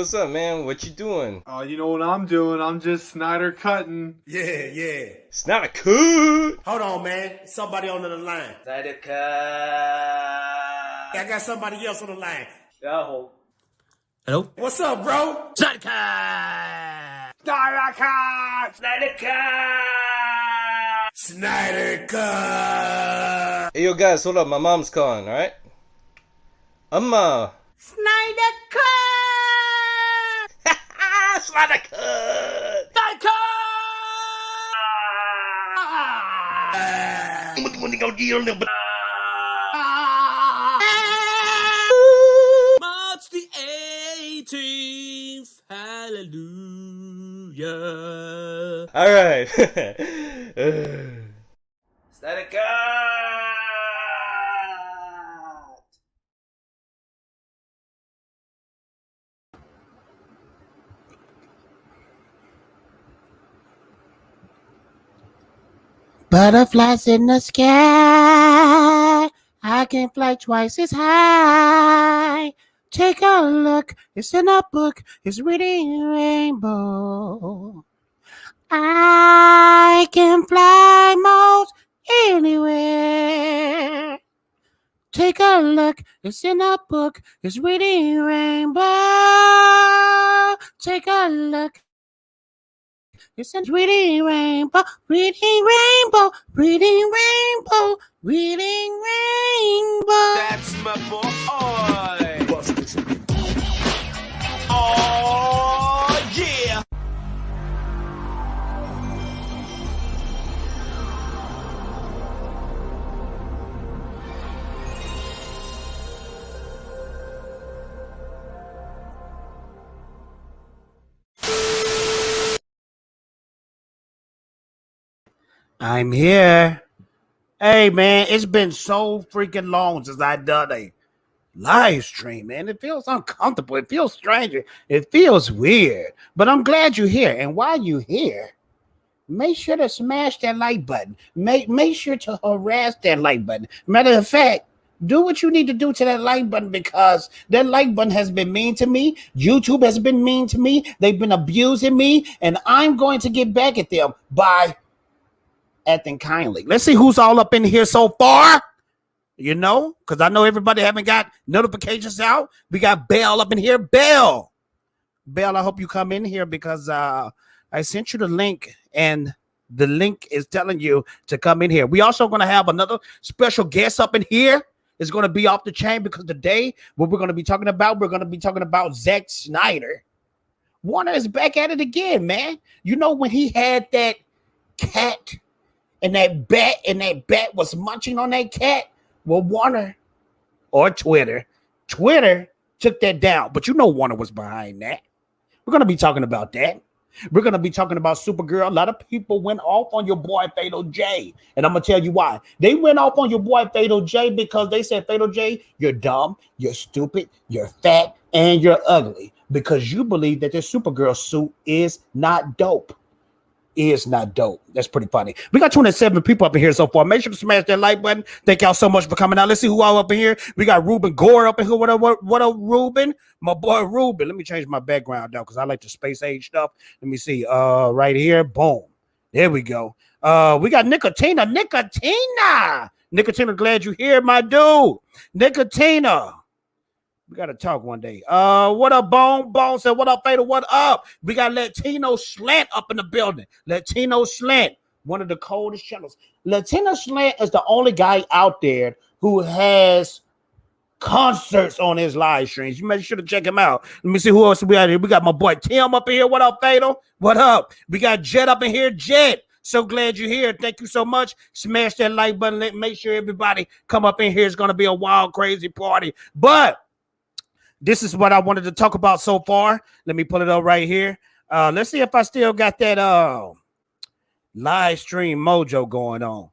what's up, man? What you doing? You know what I'm doing? I'm just Snyder cutting. Yeah. Snyder cut. Hold on, man. Somebody on the line. Snyder cut. I got somebody else on the line. Hello. What's up, bro? Snyder cut. Snyder cut! Snyder cut. Snyder cut. Hey, yo, guys, hold up. My mom's calling, all right? Snyder cut. Snyder cut. Snyder cut. March the 18th, hallelujah. All right. Snyder cut. Butterflies in the sky, I can fly twice as high. Take a look, it's in a book, it's reading rainbow. I can fly most anywhere. Take a look, it's in a book, it's reading rainbow. Take a look. It's a reading rainbow, reading rainbow, reading rainbow, reading rainbow. That's my boy. Oh, yeah. I'm here. Hey, man, it's been so freaking long since I done a live stream, man. It feels uncomfortable. It feels strange. It feels weird. But I'm glad you're here. And while you're here, make sure to smash that like button. Make sure to harass that like button. Matter of fact, do what you need to do to that like button, because that like button has been mean to me. YouTube has been mean to me. They've been abusing me. And I'm going to get back at them by acting kindly. Let's see who's all up in here so far. You know, because I know everybody haven't got notifications out. We got Belle up in here. Belle, I hope you come in here, because I sent you the link, and the link is telling you to come in here. We also going to have another special guest up in here. It's going to be off the chain, because today what we're going to be talking about Zack Snyder. Warner is back at it again, man. You know, when he had that cat and that bat was munching on that cat. Well, Warner or Twitter took that down. But you know Warner was behind that. We're going to be talking about that. We're going to be talking about Supergirl. A lot of people went off on your boy Fatal J. And I'm going to tell you why. They went off on your boy Fatal J because they said, Fatal J, you're dumb, you're stupid, you're fat, and you're ugly. Because you believe that this Supergirl suit is not dope. That's pretty funny. We got 27 people up in here so far. Make sure to smash that like button. Thank y'all so much for coming out. Let's see who all up in here. We got Ruben Gore up in here. What up, Ruben? My boy Ruben. Let me change my background though, because I like the space age stuff. Let me see. Right here. Boom. There we go. We got Nicotina. Nicotina, glad you here, my dude. Nicotina. We got to talk one day. What up, Bone? Bone said, what up, Fatal? What up? We got Latino Slant up in the building. Latino Slant, one of the coldest channels. Latino Slant is the only guy out there who has concerts on his live streams. You make sure to check him out. Let me see who else we got here. We got my boy Tim up in here. What up, Fatal? What up? We got Jet up in here. Jet, so glad you're here. Thank you so much. Smash that like button. Make sure everybody come up in here. It's going to be a wild, crazy party. But this is what I wanted to talk about so far. Let me pull it up right here. Let's see if I still got that live stream mojo going on.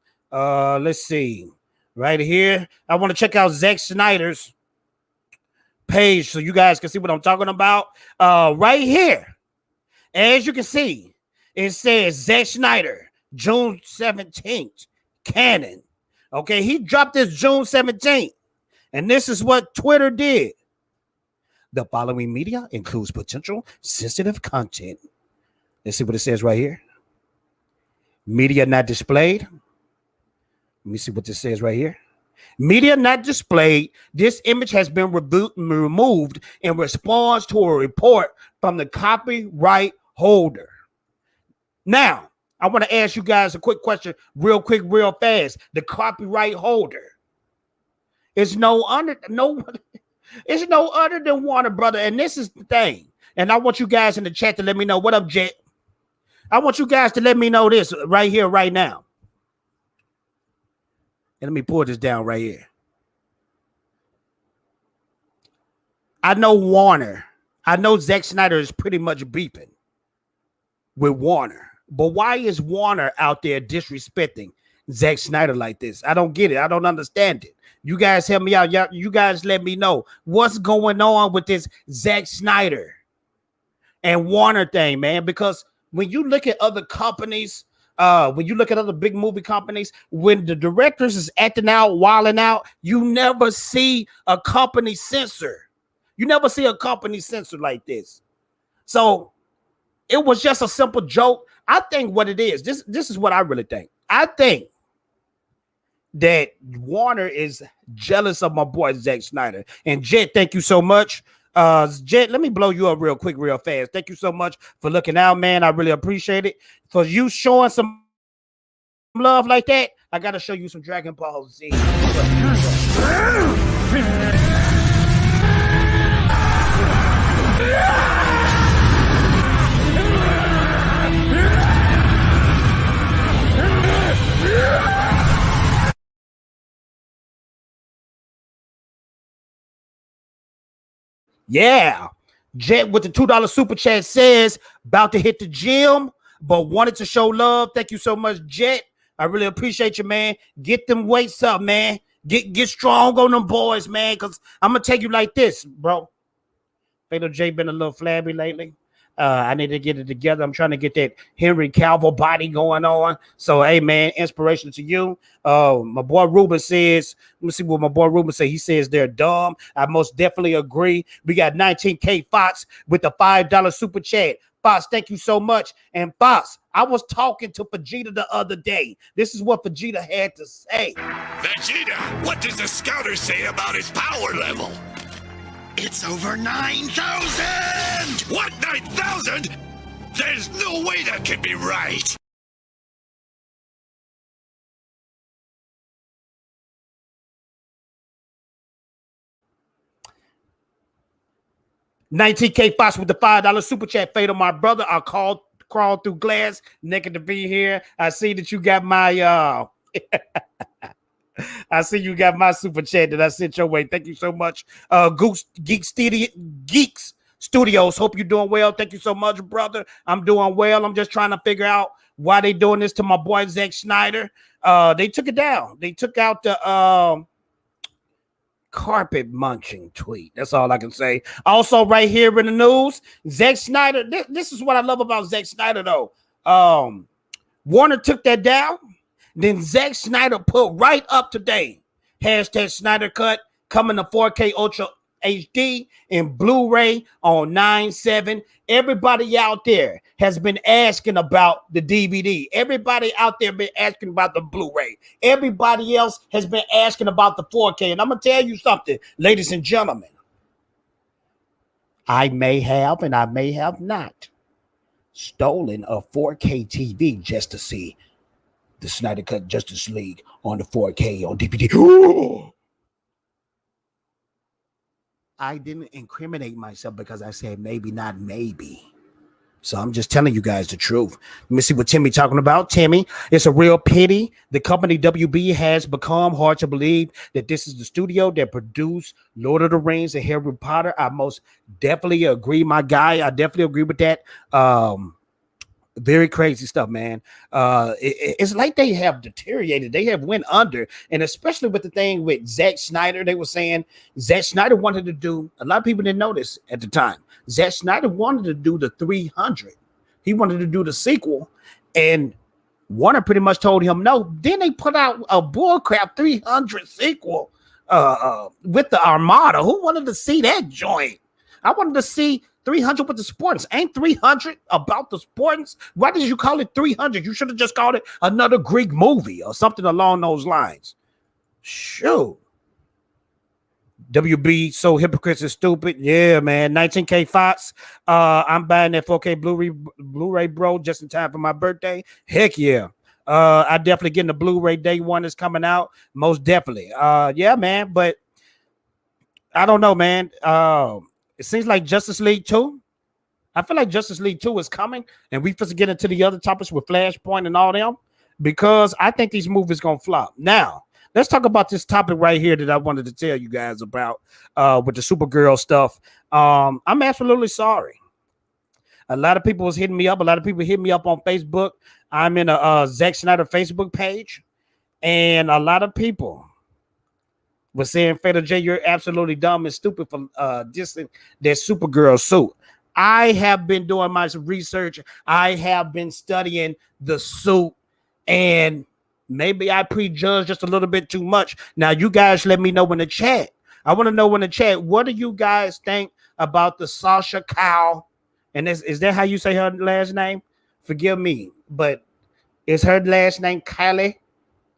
Let's see. Right here. I want to check out Zack Snyder's page so you guys can see what I'm talking about. Right here. As you can see, it says Zack Snyder, June 17th, canon. Okay, he dropped this June 17th. And this is what Twitter did. The following media includes potential sensitive content. Let's see what it says right here. Media not displayed. Let me see what this says right here. Media not displayed. This image has been removed in response to a report from the copyright holder. Now, I want to ask you guys a quick question, real quick, real fast. The copyright holder is no other than Warner Brother, and this is the thing. And I want you guys in the chat to let me know. What up, Jet? I want you guys to let me know this right here, right now. And let me pull this down right here. I know Warner. I know Zack Snyder is pretty much beeping with Warner. But why is Warner out there disrespecting Zack Snyder like this? I don't get it. I don't understand it. You guys help me out. You guys let me know what's going on with this Zack Snyder and Warner thing, man. Because when you look at other companies, when you look at other big movie companies, when the directors is acting out, wilding out, you never see a company censor. You never see a company censor like this. So it was just a simple joke. I think what it is, this is what I really think. I think that Warner is jealous of my boy Zack Snyder. And Jet, thank you so much. Jet, let me blow you up real quick, real fast. Thank you so much for looking out, man. I really appreciate it. For you showing some love like that, I gotta show you some Dragon Ball Z. Yeah, Jet with the $2 super chat says about to hit the gym, but wanted to show love. Thank you so much, Jet. I really appreciate you, man. Get them weights up, man. Get strong on them boys, man. Cause I'm gonna take you like this, bro. Fatal J been a little flabby lately. I need to get it together. I'm trying to get that Henry Cavill body going on. So, hey, man, inspiration to you. My boy Ruben says, let me see what my boy Ruben says. He says they're dumb. I most definitely agree. We got 19K Fox with the $5 super chat. Fox, thank you so much. And Fox, I was talking to Vegeta the other day. This is what Vegeta had to say. Vegeta, what does the scouter say about his power level? It's over 9,000! What, 9,000? There's no way that can be right! $19K Fox with the $5 super chat. Fatal, my brother, I crawl through glass, naked to be here. I see that you got my I see you got my super chat that I sent your way. Thank you so much. Geeks Studios. Hope you're doing well. Thank you so much, brother. I'm doing well. I'm just trying to figure out why they doing this to my boy Zack Snyder. They took it down. They took out the carpet munching tweet. That's all I can say. Also, right here in the news, Zack Snyder. This is what I love about Zack Snyder, though. Warner took that down. Then Zack Snyder put right up today, hashtag Snyder Cut, coming to 4K Ultra HD and Blu-ray on 9/7. Everybody out there has been asking about the DVD. Everybody out there been asking about the Blu-ray. Everybody else has been asking about the 4K. And I'm going to tell you something, ladies and gentlemen. I may have and I may have not stolen a 4K TV just to see the Snyder Cut Justice League on the 4K on DVD. I didn't incriminate myself because I said maybe, not maybe. So I'm just telling you guys the truth. Let me see what Timmy talking about. Timmy, it's a real pity. The company WB has become hard to believe that this is the studio that produced Lord of the Rings and Harry Potter. I most definitely agree, my guy. I definitely agree with that. Very crazy stuff, man. It's like they have deteriorated. They have went under, and especially with the thing with Zack Snyder, they were saying Zack Snyder wanted to do. A lot of people didn't know this at the time. Zack Snyder wanted to do the 300. He wanted to do the sequel, and Warner pretty much told him no. Then they put out a bullcrap 300 sequel with the Armada. Who wanted to see that joint? I wanted to see 300 with the Spartans. Ain't 300 about the Spartans? Why did you call it 300? You should have just called it another Greek movie or something along those lines. Shoot. WB, so hypocrites is stupid. Yeah, man. 19K Fox. I'm buying that 4K Blu-ray, bro, just in time for my birthday. Heck yeah. I definitely getting the Blu-ray day one is coming out. Most definitely. Yeah, man. But I don't know, man. It seems like Justice League 2. I feel like Justice League 2 is coming, and we supposed to get into the other topics with Flashpoint and all them, because I think these movies gonna flop. Now, let's talk about this topic right here that I wanted to tell you guys about with the Supergirl stuff. I'm absolutely sorry. A lot of people was hitting me up. A lot of people hit me up on Facebook. I'm in a Zack Snyder Facebook page, and a lot of people was saying, Fatal J, you're absolutely dumb and stupid for dissing that Supergirl suit. I have been doing my research. I have been studying the suit, and maybe I prejudged just a little bit too much. Now, you guys let me know in the chat. I want to know in the chat, what do you guys think about the Sasha Calle? And is that how you say her last name? Forgive me, but is her last name Calle?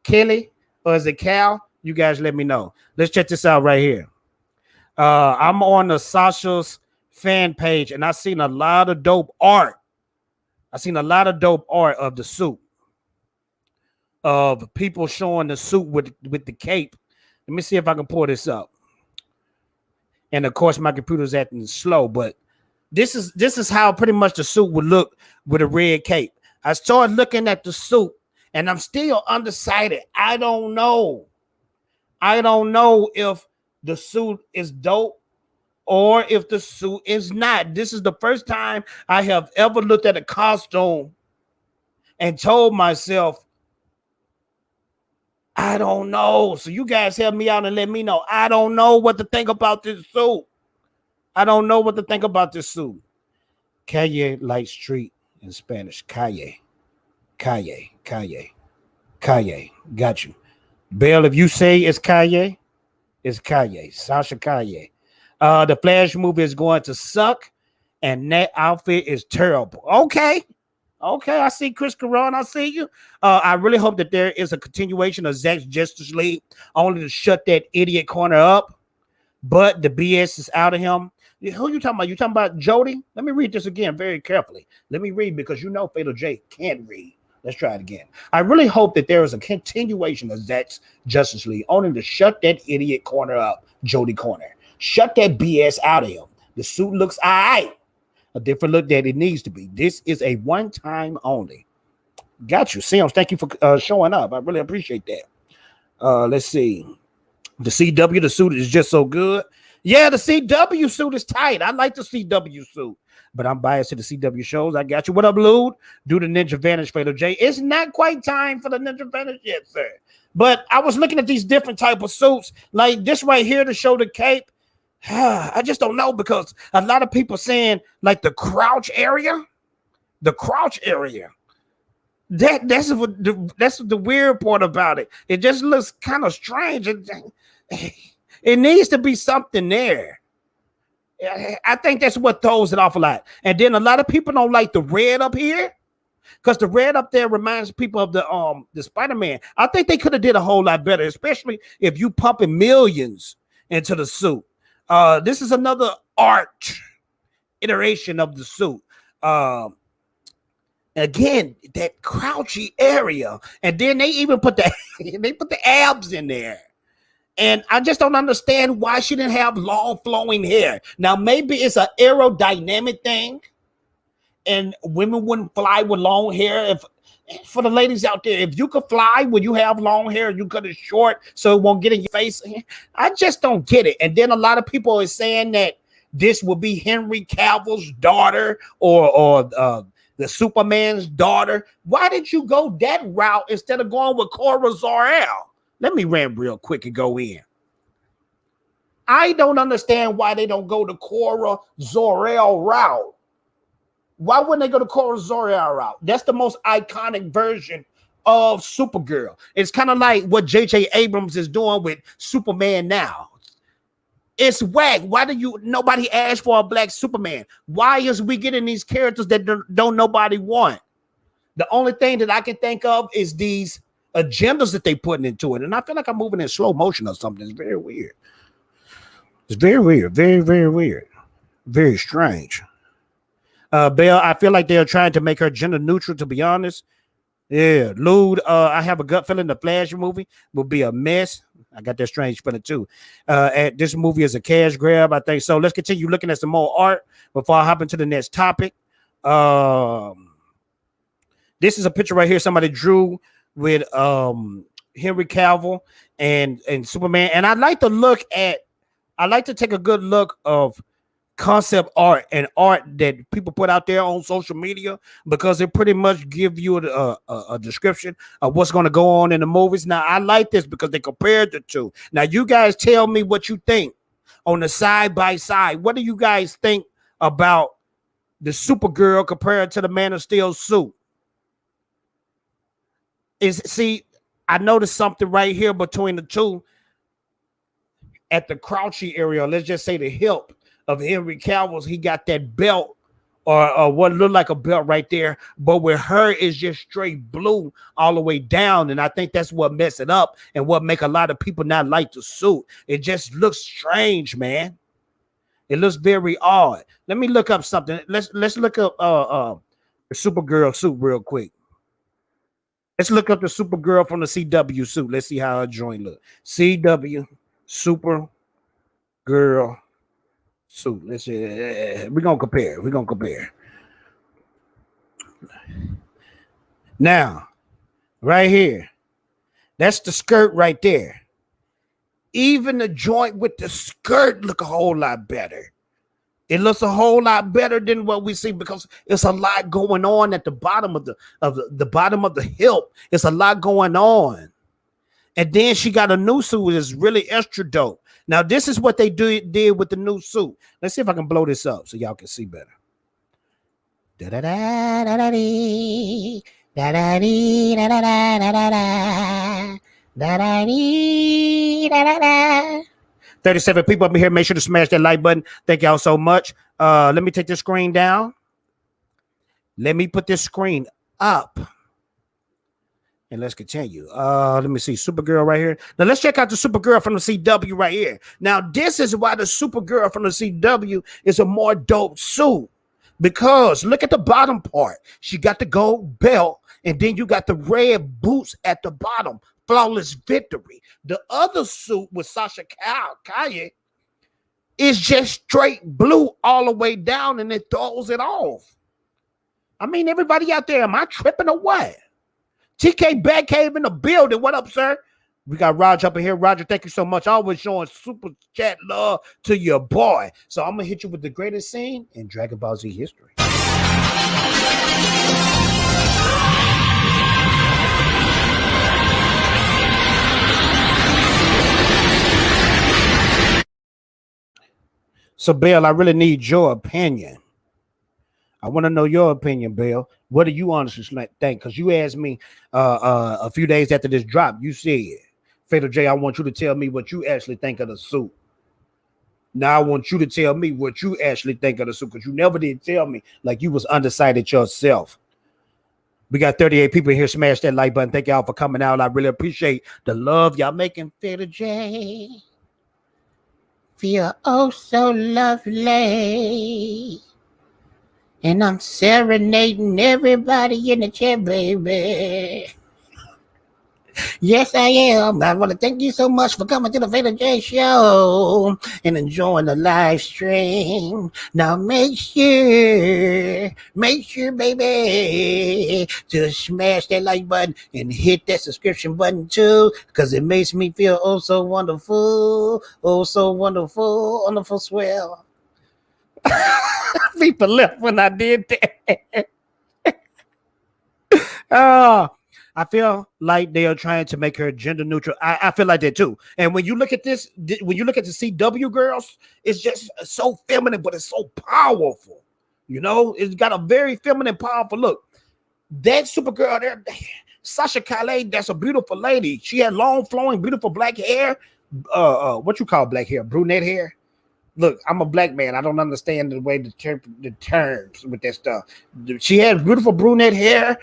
Kelly? Or is it Cal? You guys let me know. Let's check this out right here. I'm on the Sasha's fan page, and I've seen a lot of dope art. I've seen a lot of dope art of the suit, of people showing the suit with the cape. Let me see if I can pull this up. And of course, my computer's acting slow, but this is how pretty much the suit would look with a red cape. I started looking at the suit, and I'm still undecided. I don't know if the suit is dope or if the suit is not. This is the first time I have ever looked at a costume and told myself, I don't know. So you guys help me out and let me know. I don't know what to think about this suit. I don't know what to think about this suit. Calle like street in Spanish. Calle. Calle. Calle. Calle. Got you. Bill, if you say it's Calle, it's Calle. Sasha Calle. The Flash movie is going to suck, and that outfit is terrible. Okay, I see Chris Caron. I see you. I really hope that there is a continuation of Zack's Justice League, only to shut that idiot corner up. But the BS is out of him. Who you talking about? You talking about Jody? Let me read this again very carefully. Let me read, because you know Fatal J can't read. Let's try it again. I really hope that there is a continuation of Zack's Justice League, only to shut that idiot corner up, Jody Corner. Shut that BS out of him. The suit looks all right. A different look that it needs to be. This is a one-time only. Got you, Sims. Thank you for showing up. I really appreciate that. Let's see. The CW, the suit is just so good. Yeah, the CW suit is tight. I like the CW suit, but I'm biased to the CW shows. I got you. What up, Lude? Do the Ninja Vanish, Fatal J. It's not quite time for the Ninja Vanish yet, sir. But I was looking at these different type of suits, like this right here to show the cape. I just don't know, because a lot of people saying like the crouch area. That's the weird part about it. It just looks kind of strange. It needs to be something there. I think that's what throws it off a lot. And then a lot of people don't like the red up here, because the red up there reminds people of the Spider-Man. I think they could have did a whole lot better, especially if you pumping millions into the suit. This is another art iteration of the suit. Again, that crouchy area, and then they even put the abs in there. And I just don't understand why she didn't have long flowing hair. Now, maybe it's an aerodynamic thing, and women wouldn't fly with long hair. For the ladies out there, if you could fly when you have long hair, you cut it short so it won't get in your face. I just don't get it. And then a lot of people are saying that this will be Henry Cavill's daughter or the Superman's daughter. Why did you go that route instead of going with Cora Zor-El? Let me rant real quick and go in. I don't understand why they don't go the Cora Zor-El route. Why wouldn't they go to Cora Zor-El route? That's the most iconic version of Supergirl. It's kind of like what J.J. Abrams is doing with Superman now. It's whack. Why do nobody ask for a black Superman? Why is we getting these characters that don't nobody want? The only thing that I can think of is these agendas that they putting into it. And I feel like I'm moving in slow motion or something. It's very weird. It's very weird. Very, very weird. Very strange. Belle, I feel like they're trying to make her gender neutral, to be honest. Yeah, lewd. I have a gut feeling the Flash movie will be a mess. I got that strange feeling too. This movie is a cash grab, I think. So let's continue looking at some more art before I hop into the next topic. This is a picture right here somebody drew with Henry Cavill and Superman. And I like to take a good look of concept art and art that people put out there on social media, because it pretty much give you a description of what's going to go on in the movies. Now, I like this because they compared the two. Now, you guys tell me what you think on the side by side. What do you guys think about the Supergirl compared to the Man of Steel suit? I noticed something right here between the two at the crouchy area. Let's just say the hip of Henry Cavill's. He got that belt or what looked like a belt right there, but with her is just straight blue all the way down. And I think that's what mess it up and what make a lot of people not like the suit. It just looks strange, man. It looks very odd. Let me look up something. Let's look up the Supergirl suit real quick. Let's look up the Supergirl from the CW suit. Let's see how her joint look. CW Supergirl suit. Let's see. We're gonna compare. Now, right here, that's the skirt right there. Even the joint with the skirt look a whole lot better. It looks a whole lot better than what we see, because it's a lot going on at the bottom of the bottom of the hip. It's a lot going on. And then she got a new suit that's really extra dope. Now, this is what they did with the new suit. Let's see if I can blow this up so y'all can see better. 37 people up here. Make sure to smash that like button. Thank y'all so much. Let me take this screen down. Let me put this screen up. And let's continue. Let me see. Supergirl right here. Now let's check out the Supergirl from the CW right here. Now, this is why the Supergirl from the CW is a more dope suit. Because look at the bottom part. She got the gold belt, and then you got the red boots at the bottom. Flawless victory. The other suit with Sasha Calle is just straight blue all the way down, and it throws it off. I mean, everybody out there, am I tripping or what? TK Batcave in the building. What up, sir? We got Roger up in here. Roger, thank you so much. Always showing super chat love to your boy. So I'm going to hit you with the greatest scene in Dragon Ball Z history. So, Bill, I really need your opinion. I want to know your opinion, Bill. What do you honestly think? Because you asked me a few days after this drop, you said, Fatal J, I want you to tell me what you actually think of the suit. Now I want you to tell me what you actually think of the suit, because you never did tell me, like you was undecided yourself. We got 38 people here. Smash that like button. Thank y'all for coming out. I really appreciate the love y'all making. Fatal J, feel oh so lovely. And I'm serenading everybody in the chat, baby. Yes, I am. I want to thank you so much for coming to the Fatal J show and enjoying the live stream. Now make sure, baby, to smash that like button and hit that subscription button too, because it makes me feel oh so wonderful, wonderful swell. People left when I did that. I feel like they are trying to make her gender neutral. I feel like that too. And when you look at this, when you look at the CW girls, it's just so feminine, but it's so powerful. You know, it's got a very feminine, powerful look. That Supergirl there, Sasha Calle, that's a beautiful lady. She had long, flowing, beautiful black hair. What you call black hair? Brunette hair. look, I'm a black man. I don't understand the way the terms with that stuff. She had beautiful brunette hair,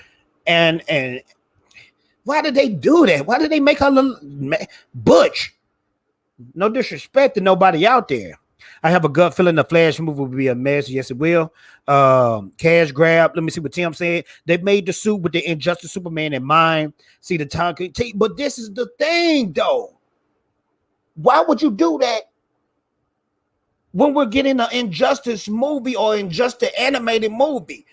and why did they do that? Why did they make her look butch? No disrespect to nobody out there. I have a gut feeling the Flash movie will be a mess. Yes, it will. Cash grab. Let me see what Tim said. They made the suit with the Injustice Superman in mind. See the time, but this is the thing, though. Why would you do that when we're getting an Injustice movie or Injustice animated movie?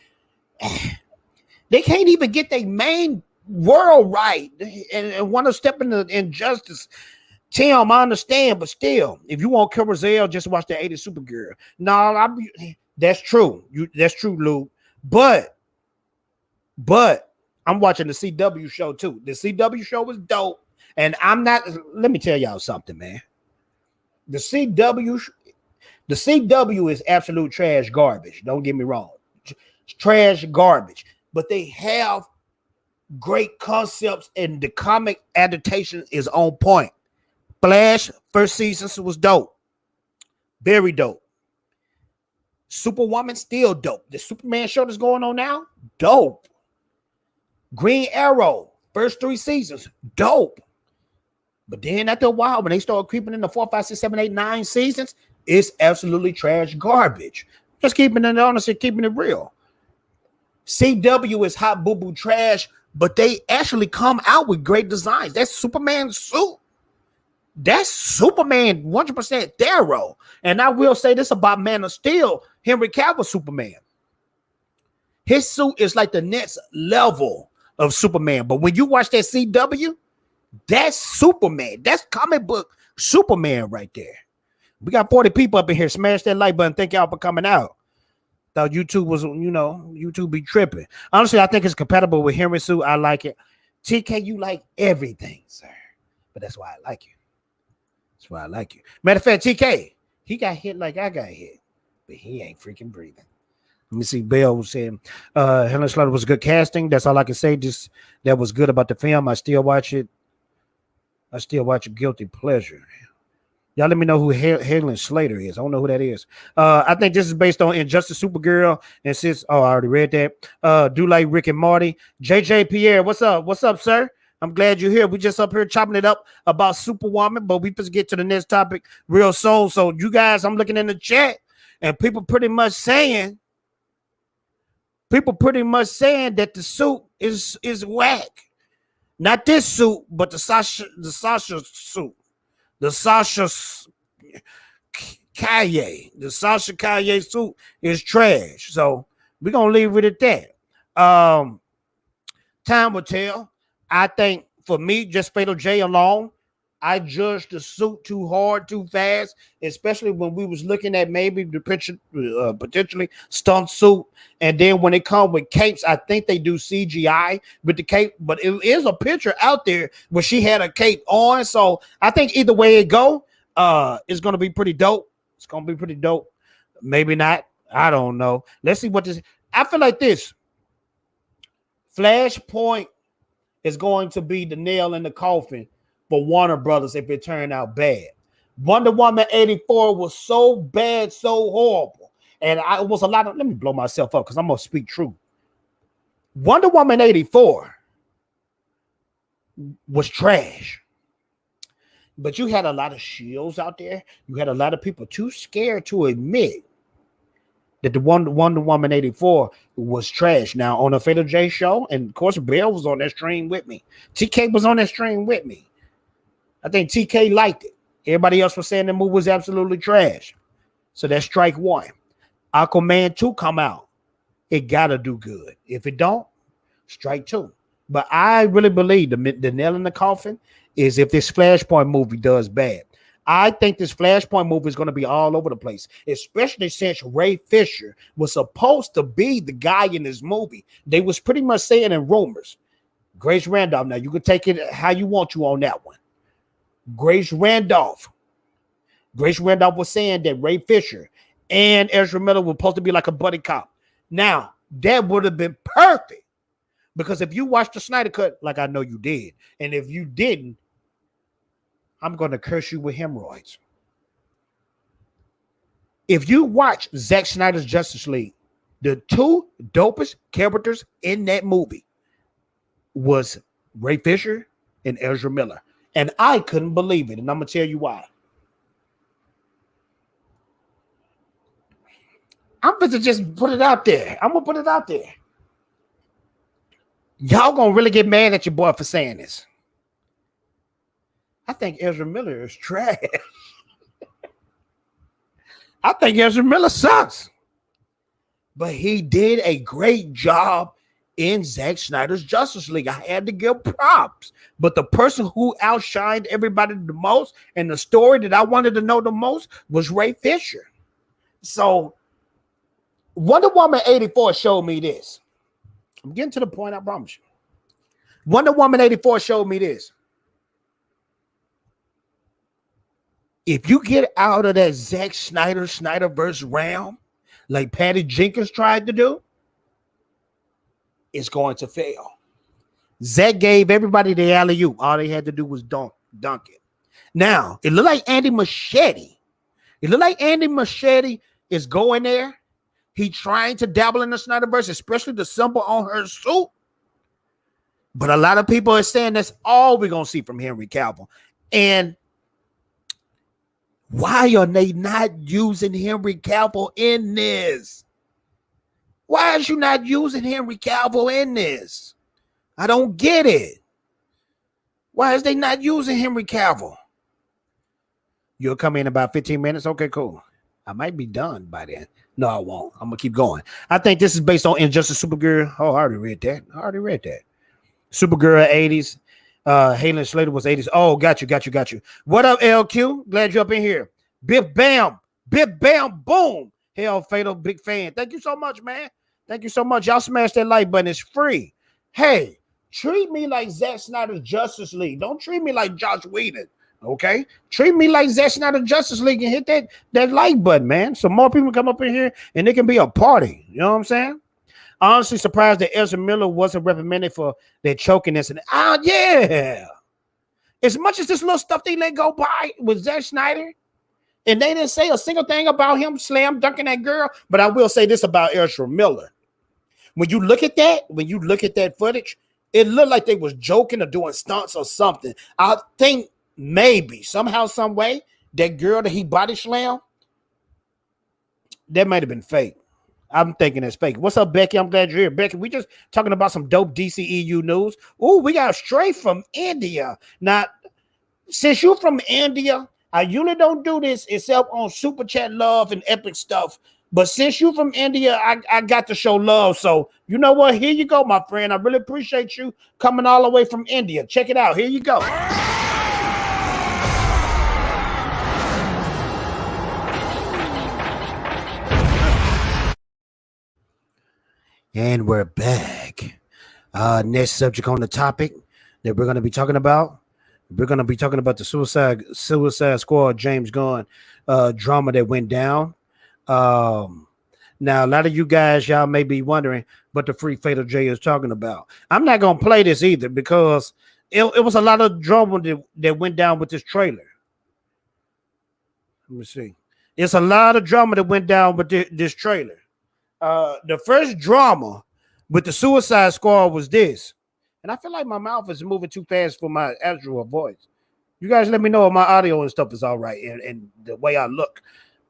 They can't even get their main world right and want to step into Injustice. Tim, I understand, but still, if you want Karazel, just watch the 80s Supergirl. No, that's true. That's true, Lou. But I'm watching the CW show too. The CW show was dope, and I'm not. Let me tell y'all something, man. The CW is absolute trash garbage. Don't get me wrong, trash garbage. But they have great concepts, and the comic adaptation is on point. Flash first season was dope, very dope. Superwoman still dope. The Superman show that's going on now, dope. Green Arrow first 3 seasons, dope. But then after a while, when they start creeping in the 4, 5, 6, 7, 8, 9 seasons, it's absolutely trash garbage. Just keeping it honest and keeping it real. CW is hot boo boo trash, but they actually come out with great designs. That's Superman's suit. That's Superman 100% thorough. And I will say this about Man of Steel, Henry Cavill Superman. His suit is like the next level of Superman. But when you watch that CW, that's Superman. That's comic book Superman right there. We got 40 people up in here. Smash that like button. Thank y'all for coming out. Thought YouTube was, YouTube be tripping. Honestly, I think it's compatible with Henry's suit. I like it. TK, you like everything, sir. But that's why I like you. That's why I like you. Matter of fact, TK, he got hit like I got hit, but he ain't freaking breathing. Let me see. Bell was saying, Helen Slater was good casting. That's all I can say. Just that was good about the film. I still watch it. I still watch a guilty pleasure. Y'all let me know who Helen Slater is. I don't know who that is. I think this is based on Injustice Supergirl. And since, I already read that. Do like Rick and Morty. JJ Pierre, what's up? What's up, sir? I'm glad you're here. We just up here chopping it up about Superwoman, but we just get to the next topic real soon. So you guys, I'm looking in the chat, and people pretty much saying that the suit is whack. Not this suit, but the Sasha suit. The Sasha Calle. The Sasha Calle suit is trash. So we're gonna leave it at that. Time will tell. I think for me, just Fatal J alone, I judged the suit too hard, too fast, especially when we was looking at maybe the picture, potentially stunt suit. And then when it comes with capes, I think they do CGI with the cape, but it is a picture out there where she had a cape on. So I think either way it go, it's going to be pretty dope. It's going to be pretty dope. Maybe not. I don't know. Let's see what this, I feel like this Flashpoint is going to be the nail in the coffin for Warner Brothers if it turned out bad. Wonder Woman 84 was so bad, so horrible. And it was a lot of, let me blow myself up because I'm going to speak true. Wonder Woman 84 was trash. But you had a lot of shields out there. You had a lot of people too scared to admit that the Wonder Woman 84 was trash. Now, on the Fatal J show, and of course, Bill was on that stream with me. TK was on that stream with me. I think TK liked it. Everybody else was saying the movie was absolutely trash. So that's strike one. Aquaman 2 come out. It got to do good. If it don't, strike 2. But I really believe the nail in the coffin is if this Flashpoint movie does bad. I think this Flashpoint movie is going to be all over the place, especially since Ray Fisher was supposed to be the guy in this movie. They was pretty much saying in rumors. Grace Randolph, now you can take it how you want to on that one. Grace Randolph was saying that Ray Fisher and Ezra Miller were supposed to be like a buddy cop. Now, that would have been perfect because if you watched the Snyder Cut, like I know you did, and if you didn't, I'm going to curse you with hemorrhoids. If you watch Zack Snyder's Justice League, the two dopest characters in that movie was Ray Fisher and Ezra Miller. And I couldn't believe it. And I'm going to tell you why. I'm going to just put it out there. I'm going to put it out there. Y'all going to really get mad at your boy for saying this. I think Ezra Miller is trash. I think Ezra Miller sucks. But he did a great job in Zack Snyder's Justice League. I had to give props. But the person who outshined everybody the most and the story that I wanted to know the most was Ray Fisher. So Wonder Woman 84 showed me this. I'm getting to the point, I promise you. Wonder Woman 84 showed me this. If you get out of that Zack Snyder Snyderverse realm, like Patty Jenkins tried to do, it's going to fail. Zack gave everybody the alley-oop. All they had to do was dunk it. Now, it looked like Andy Muschietti. It looked like Andy Muschietti is going there. He trying to dabble in the Snyderverse, especially the symbol on her suit. But a lot of people are saying that's all we're going to see from Henry Cavill. And why are they not using Henry Cavill in this? Why is you not using Henry Cavill in this? I don't get it. Why is they not using Henry Cavill? You'll come in about 15 minutes? Okay, cool. I might be done by then. No, I won't. I'm going to keep going. I think this is based on Injustice Supergirl. Oh, I already read that. Supergirl 80s. Halen Slater was 80s. Oh, got you. What up, LQ? Glad you're up in here. Bip bam, boom. Hell, Fatal, big fan. Thank you so much, man. Thank you so much. Y'all smash that like button. It's free. Hey, treat me like Zack Snyder's Justice League. Don't treat me like Josh Whedon. Okay? Treat me like Zack Snyder's Justice League and hit that like button, man. So more people come up in here and it can be a party. You know what I'm saying? Honestly surprised that Ezra Miller wasn't reprimanded for their chokiness. And yeah. As much as this little stuff they let go by with Zack Snyder, and they didn't say a single thing about him slam dunking that girl, but I will say this about Ezra Miller. When you look at that footage, it looked like they was joking or doing stunts or something. I think maybe somehow, some way, that girl that he body slammed, that might have been fake. I'm thinking it's fake. What's up, Becky? I'm glad you're here. Becky, we just talking about some dope DCEU news. Oh, we got straight from India. Now, since you're from India, I usually don't do this except on Super Chat Love and Epic stuff. But since you're from India, I got to show love. So, you know what? Here you go, my friend. I really appreciate you coming all the way from India. Check it out. Here you go. And we're back. Next subject on the topic that we're going to be talking about. We're going to be talking about the Suicide Squad James Gunn drama that went down. Now, a lot of you guys, y'all may be wondering what the Free Fatal J is talking about. I'm not going to play this either because it was a lot of drama that went down with this trailer. Let me see. It's a lot of drama that went down with this trailer. The first drama with the Suicide Squad was this. And I feel like my mouth is moving too fast for my actual voice. You guys let me know if my audio and stuff is all right and the way I look.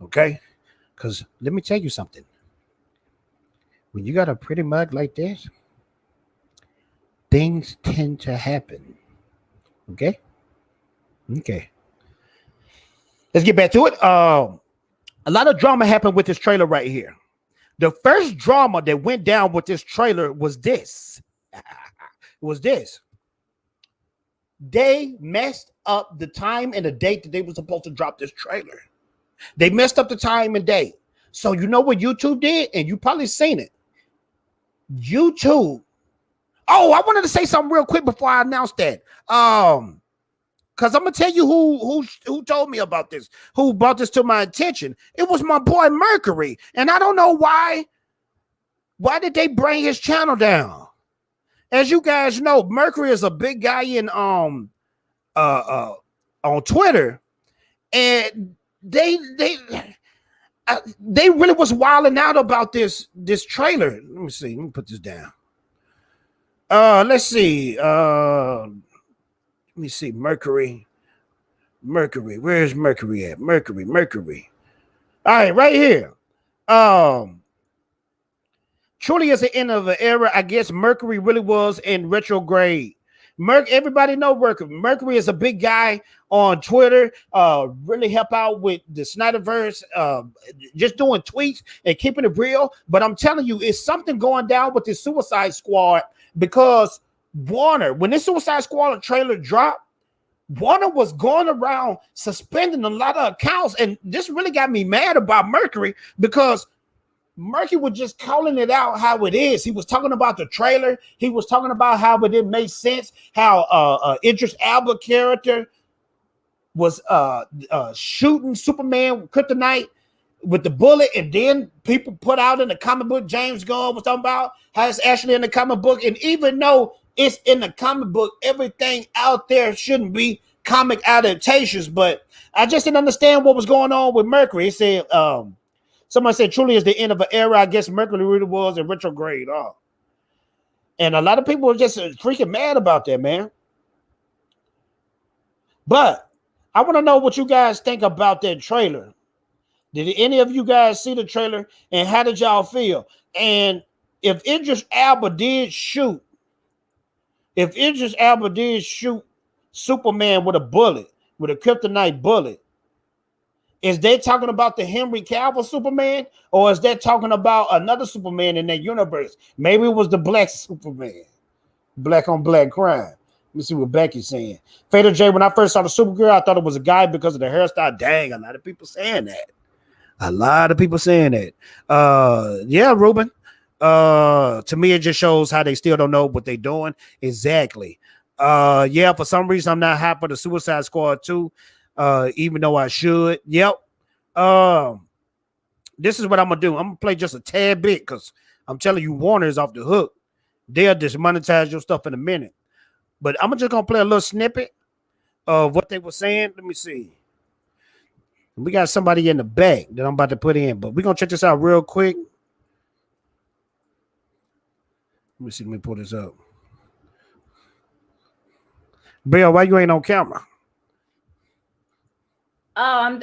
Okay? Because let me tell you something. When you got a pretty mug like this, things tend to happen. Okay? Okay. Let's get back to it. A lot of drama happened with this trailer right here. The first drama that went down with this trailer was this. They messed up the time and the date that they were supposed to drop this trailer. They messed up the time and date. So you know what YouTube did? And you probably seen it. YouTube. Oh, I wanted to say something real quick before I announce that. Because I'm going to tell you who told me about this, who brought this to my attention. It was my boy Mercury. And I don't know why. Why did they bring his channel down? As you guys know, Mercury is a big guy in on Twitter. And they really was wilding out about this trailer. Let me see. Let me put this down. Let's see. Let me see. Mercury. Where's Mercury at? Mercury. All right, right here. Truly is the end of an era. I guess Mercury really was in retrograde. Everybody know Mercury. Mercury is a big guy on Twitter. Really help out with the Snyderverse. Just doing tweets and keeping it real. But I'm telling you, it's something going down with the Suicide Squad because Warner, when this Suicide Squad trailer dropped, Warner was going around suspending a lot of accounts, and this really got me mad about Mercury because Mercury was just calling it out how it is. He was talking about the trailer. He was talking about how it didn't make sense, how Idris Elba character was shooting Superman kryptonite with the bullet, and then people put out in the comic book, James Gunn was talking about how it's actually in the comic book, and even though it's in the comic book, everything out there shouldn't be comic adaptations, but I just didn't understand what was going on with Mercury. It said, somebody said, truly is the end of an era. I guess Mercury really was in retrograde. And a lot of people were just freaking mad about that, man. But I want to know what you guys think about that trailer. Did any of you guys see the trailer, and how did y'all feel? And if Idris Elba did shoot Superman with a bullet, with a kryptonite bullet, is they talking about the Henry Cavill Superman, or is that talking about another Superman in that universe? Maybe it was the black Superman, black on black crime. Let me see what Becky's saying. Fatal J, when I first saw the Supergirl, I thought it was a guy because of the hairstyle. Dang, a lot of people saying that. Yeah, Ruben. To me, it just shows how they still don't know what they're doing. Exactly. Yeah, for some reason, I'm not hyped for the Suicide Squad 2, even though I should. Yep. This is what I'm going to do. I'm going to play just a tad bit because I'm telling you, Warner is off the hook. They'll demonetize your stuff in a minute. But I'm just going to play a little snippet of what they were saying. Let me see. We got somebody in the back that I'm about to put in, but we're going to check this out real quick. Let me see. Let me pull this up. Bill, why you ain't on camera? Oh,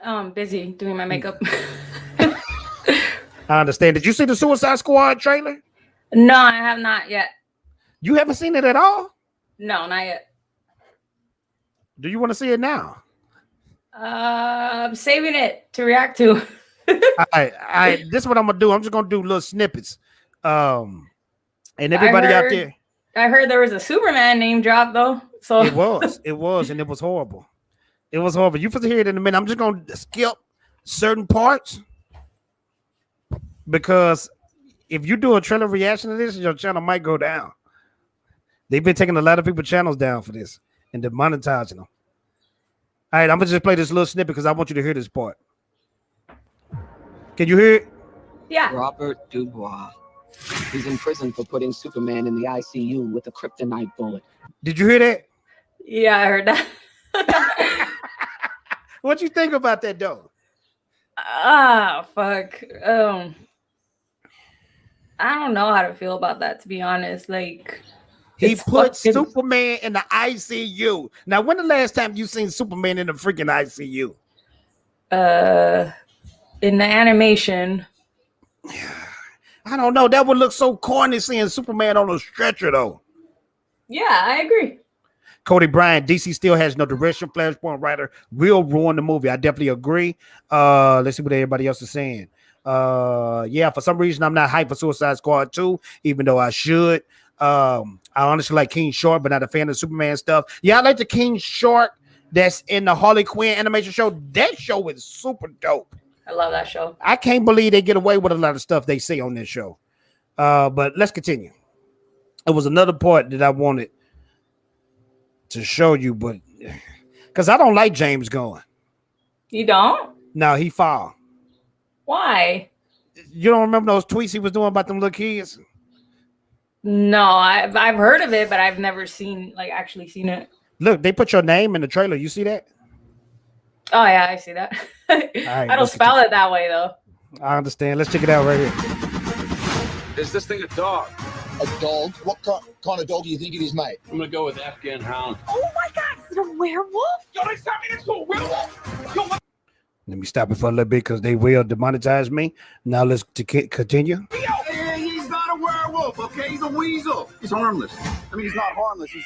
I'm busy doing my makeup. I understand. Did you see the Suicide Squad trailer? No, I have not yet. You haven't seen it at all? No, not yet. Do you want to see it now? I'm saving it to react to. I this is what I'm gonna do. I'm just gonna do little snippets. And everybody out there. I heard there was a Superman name drop though. So it was, and it was horrible. It was horrible. You supposed to hear it in a minute. I'm just gonna skip certain parts because if you do a trailer reaction to this, your channel might go down. They've been taking a lot of people's channels down for this and demonetizing them. All right, I'm gonna just play this little snippet because I want you to hear this part. Can you hear it? Yeah. Robert Dubois. He's in prison for putting Superman in the ICU with a kryptonite bullet. Did you hear that? Yeah, I heard that. What you think about that, though? Ah, fuck. I don't know how to feel about that, to be honest. Like, he put Superman in the ICU. Now, when the last time you seen Superman in the freaking ICU? In the animation. I don't know. That would look so corny seeing Superman on a stretcher, though. Yeah, I agree. Cody Bryant, DC still has no direction. Flashpoint writer will ruin the movie. I definitely agree. Let's see what everybody else is saying. Yeah, for some reason, I'm not hyped for Suicide Squad 2, even though I should. I honestly like King Shark, but not a fan of Superman stuff. Yeah, I like the King Shark that's in the Harley Quinn animation show. That show is super dope. I love that show. I can't believe they get away with a lot of stuff they say on this show. But let's continue. It was another part that I wanted to show you, but because I don't like James Gunn. You don't? No, he foul. Why? You don't remember those tweets he was doing about them little kids? No, I've heard of it, but I've never actually seen it. Look, they put your name in the trailer. You see that? Oh yeah, I see that. right, I don't let's spell it that way though. I understand. Let's check it out right here. Is this thing a dog? A dog? What kind of dog do you think it is, mate? I'm gonna go with Afghan Hound. Oh my God, is it a werewolf? Yo, they tell me it's a werewolf. Yo, Let me stop it for a little bit because they will demonetize me. Now let's continue. Hey, he's not a werewolf, okay? He's a weasel. He's harmless. I mean, he's not harmless. He's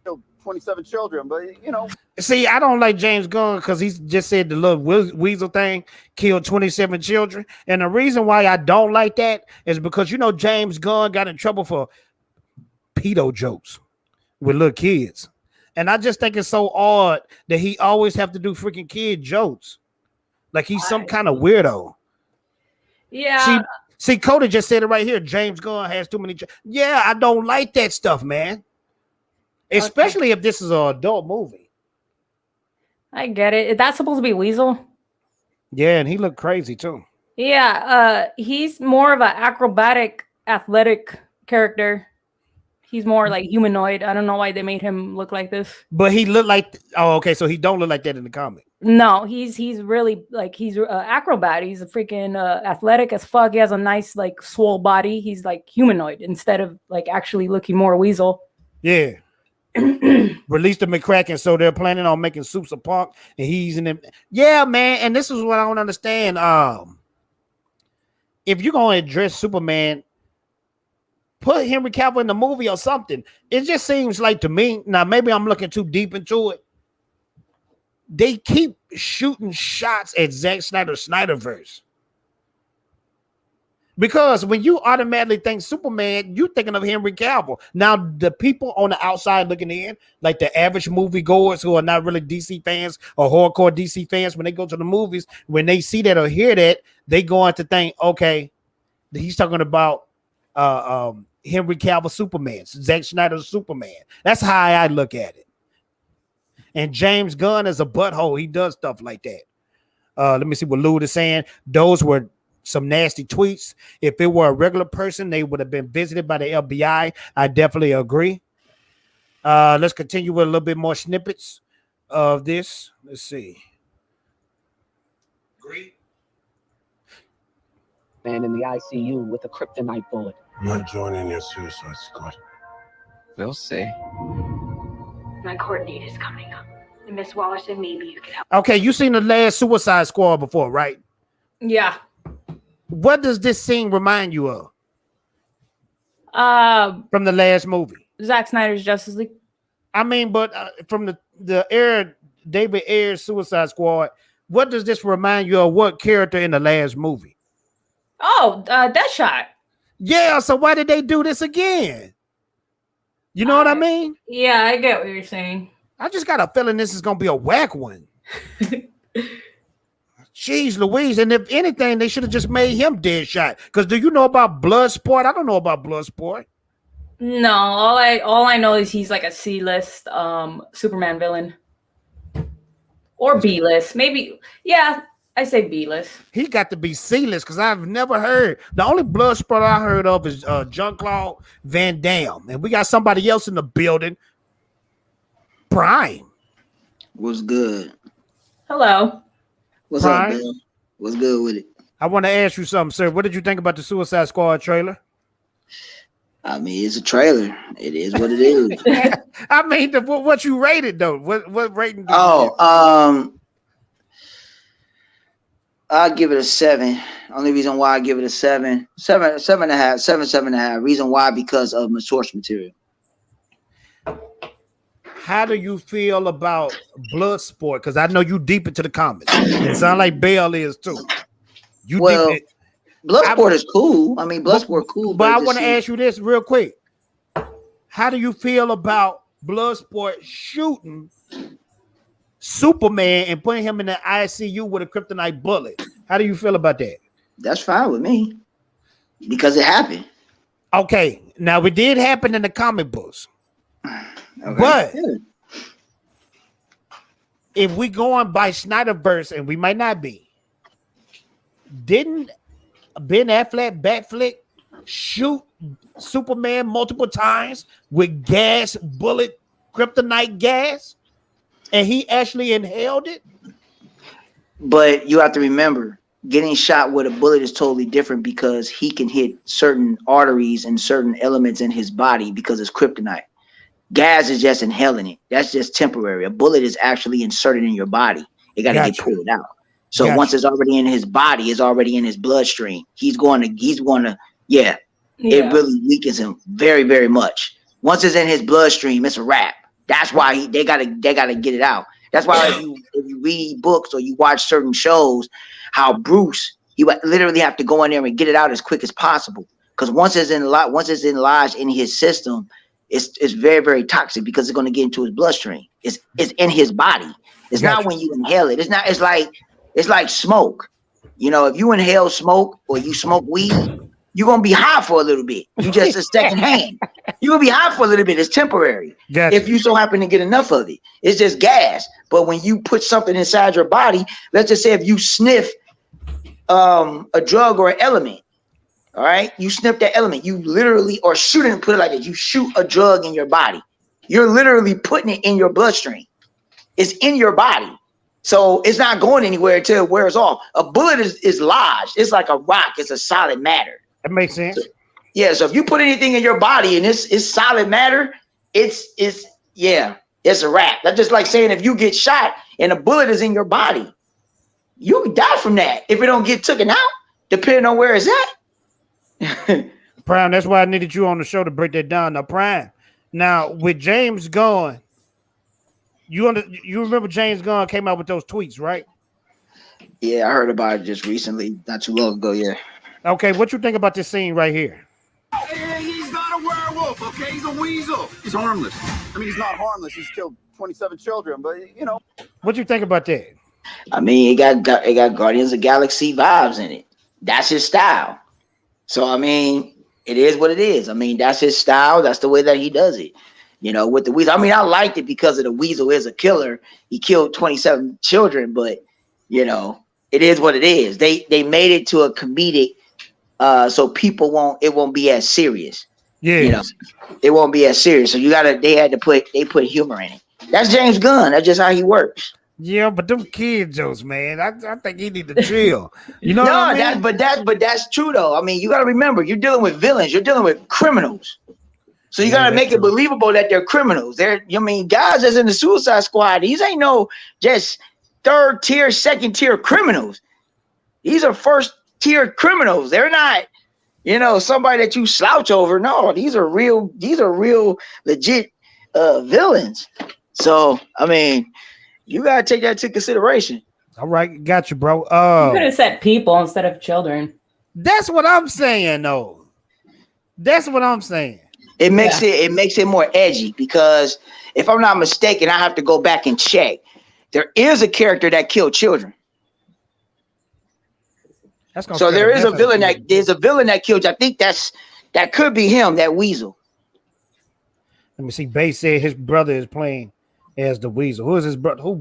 killed 27 children, but, you know. See, I don't like James Gunn because he's just said the little weasel thing killed 27 children. And the reason why I don't like that is because, you know, James Gunn got in trouble for pedo jokes with little kids. And I just think it's so odd that he always have to do freaking kid jokes. Like he's some kind of weirdo. Yeah. See, Cody just said it right here. James Gunn has too many. Yeah, I don't like that stuff, man. Especially if this is an adult movie. I get it. Is that supposed to be Weasel? Yeah, and he looked crazy too. Yeah, he's more of an acrobatic, athletic character. He's more like humanoid. I don't know why they made him look like this. But he looked like, oh, okay, so he don't look like that in the comic. No, he's really like he's acrobat. He's a freaking athletic as fuck. He has a nice like swole body. He's like humanoid instead of like actually looking more weasel. Yeah. Released the McCracken, so they're planning on making Soups of Punk, and he's in them. Yeah, man, and this is what I don't understand. If you're gonna address Superman, put Henry Cavill in the movie or something. It just seems like to me, now maybe I'm looking too deep into it. They keep shooting shots at Zack Snyder's Snyderverse. Because when you automatically think Superman, you're thinking of Henry Cavill. Now, the people on the outside looking in, like the average moviegoers who are not really DC fans or hardcore DC fans, when they go to the movies, when they see that or hear that, they go on to think, okay, he's talking about Henry Cavill Superman, Zack Snyder's Superman. That's how I look at it. And James Gunn is a butthole. He does stuff like that. Let me see what Lou is saying. Those were some nasty tweets. If it were a regular person, they would have been visited by the FBI. I definitely agree. Let's continue with a little bit more snippets of this. Let's see. Agree. Man in the ICU with a kryptonite bullet. I'm not joining your suicide squad. We'll see. My court date is coming up. And Miss Waller said maybe you could help. Okay, you seen the last Suicide Squad before, right? Yeah. What does this scene remind you of? From the last movie. Zack Snyder's Justice League. I mean, but from the David Ayer's Suicide Squad, what does this remind you of? What character in the last movie? Oh, Deadshot. Yeah, so why did they do this again? You know what I mean? Yeah, I get what you're saying. I just got a feeling this is going to be a whack one. Jeez Louise. And if anything, they should have just made him Deadshot. Because do you know about Bloodsport? I don't know about Bloodsport. No, all I know is he's like a C-list Superman villain. Or B-list. Maybe, yeah, I say B-list. He got to be C-list because I've never heard. The only Bloodsport I heard of is Jean-Claude Van Damme. And we got somebody else in the building. Prime. What's good? Hello. What's Prime? up, Bill? What's good with it? I want to ask you something, sir. What did you think about the Suicide Squad trailer? I mean, it's a trailer. It is what it is. I mean, what you rated though? What rating? I'll give it a 7. Only reason why I give it a 7, 7.5. Reason why, because of my source material. How do you feel about Bloodsport? Because I know you deep into the comics. It sounds like Bale is too. Bloodsport is cool. I mean, Bloodsport cool. But I want to ask you this real quick. How do you feel about Bloodsport shooting Superman and putting him in the ICU with a kryptonite bullet? How do you feel about that? That's fine with me because it happened. Okay, now it did happen in the comic books. Okay. But if we going by Snyderverse, and we might not be, didn't Ben Affleck Batflick shoot Superman multiple times with gas, bullet, kryptonite gas, and he actually inhaled it? But you have to remember, getting shot with a bullet is totally different because he can hit certain arteries and certain elements in his body because it's kryptonite. Gas is just inhaling it. That's just temporary. A bullet is actually inserted in your body. It got to get pulled out. So once it's already in his body, it's already in his bloodstream. It really weakens him very, very much. Once it's in his bloodstream, it's a wrap. That's why they gotta get it out. That's why if you read books or you watch certain shows, how Bruce, you literally have to go in there and get it out as quick as possible. Because once it's lodged in his system, it's very, very toxic because it's going to get into his bloodstream. It's in his body. It's not when you inhale it. It's like smoke. You know, if you inhale smoke or you smoke weed, you're gonna be high for a little bit. You just a second hand. You're gonna be high for a little bit. It's temporary. If you so happen to get enough of it, it's just gas. But when you put something inside your body, let's just say if you sniff a drug or an element, all right, you sniff that element, you literally, or shoot it, put it like this, you shoot a drug in your body. You're literally putting it in your bloodstream. It's in your body. So it's not going anywhere until it wears off. A bullet is lodged. It's like a rock. It's a solid matter. That makes sense. So if you put anything in your body and it's solid matter, it's a wrap. That's just like saying if you get shot and a bullet is in your body, you can die from that if it don't get taken out, depending on where it's at. Prime, that's why I needed you on the show to break that down. Now, Prime, now with James Gunn, you remember James Gunn came out with those tweets, right? Yeah, I heard about it just recently, not too long ago. Yeah. Okay, what you think about this scene right here? Hey, he's not a werewolf, okay? He's a weasel. He's harmless. I mean, he's not harmless. He's killed 27 children, but you know. What you think about that? I mean, it got Guardians of the Galaxy vibes in it. That's his style. So I mean, it is what it is. I mean, that's his style. That's the way that he does it. You know, with the weasel. I mean, I liked it because of the weasel is a killer. He killed 27 children, but you know, it is what it is. They made it to a comedic, so people won't be as serious. Yeah, you know, it won't be as serious. So they put humor in it. That's James Gunn. That's just how he works. Yeah, but them kid jokes, man. I think he need to chill. You know, what I mean? but that's true though. I mean, you got to remember, you're dealing with villains. You're dealing with criminals. So you got to make it believable that they're criminals. Guys that's in the Suicide Squad, these ain't no just third tier, second tier criminals. These are first tier criminals. They're not, somebody that you slouch over. No, these are real legit villains. So, I mean, you got to take that into consideration. All right. Got you, bro. You could have said people instead of children. That's what I'm saying, though. That's what I'm saying. It makes it more edgy because if I'm not mistaken, I have to go back and check. There is a character that killed children. So there is a villain that killed. I think that could be him, that weasel. Let me see. Bay said his brother is playing as the weasel. Who is his brother? Who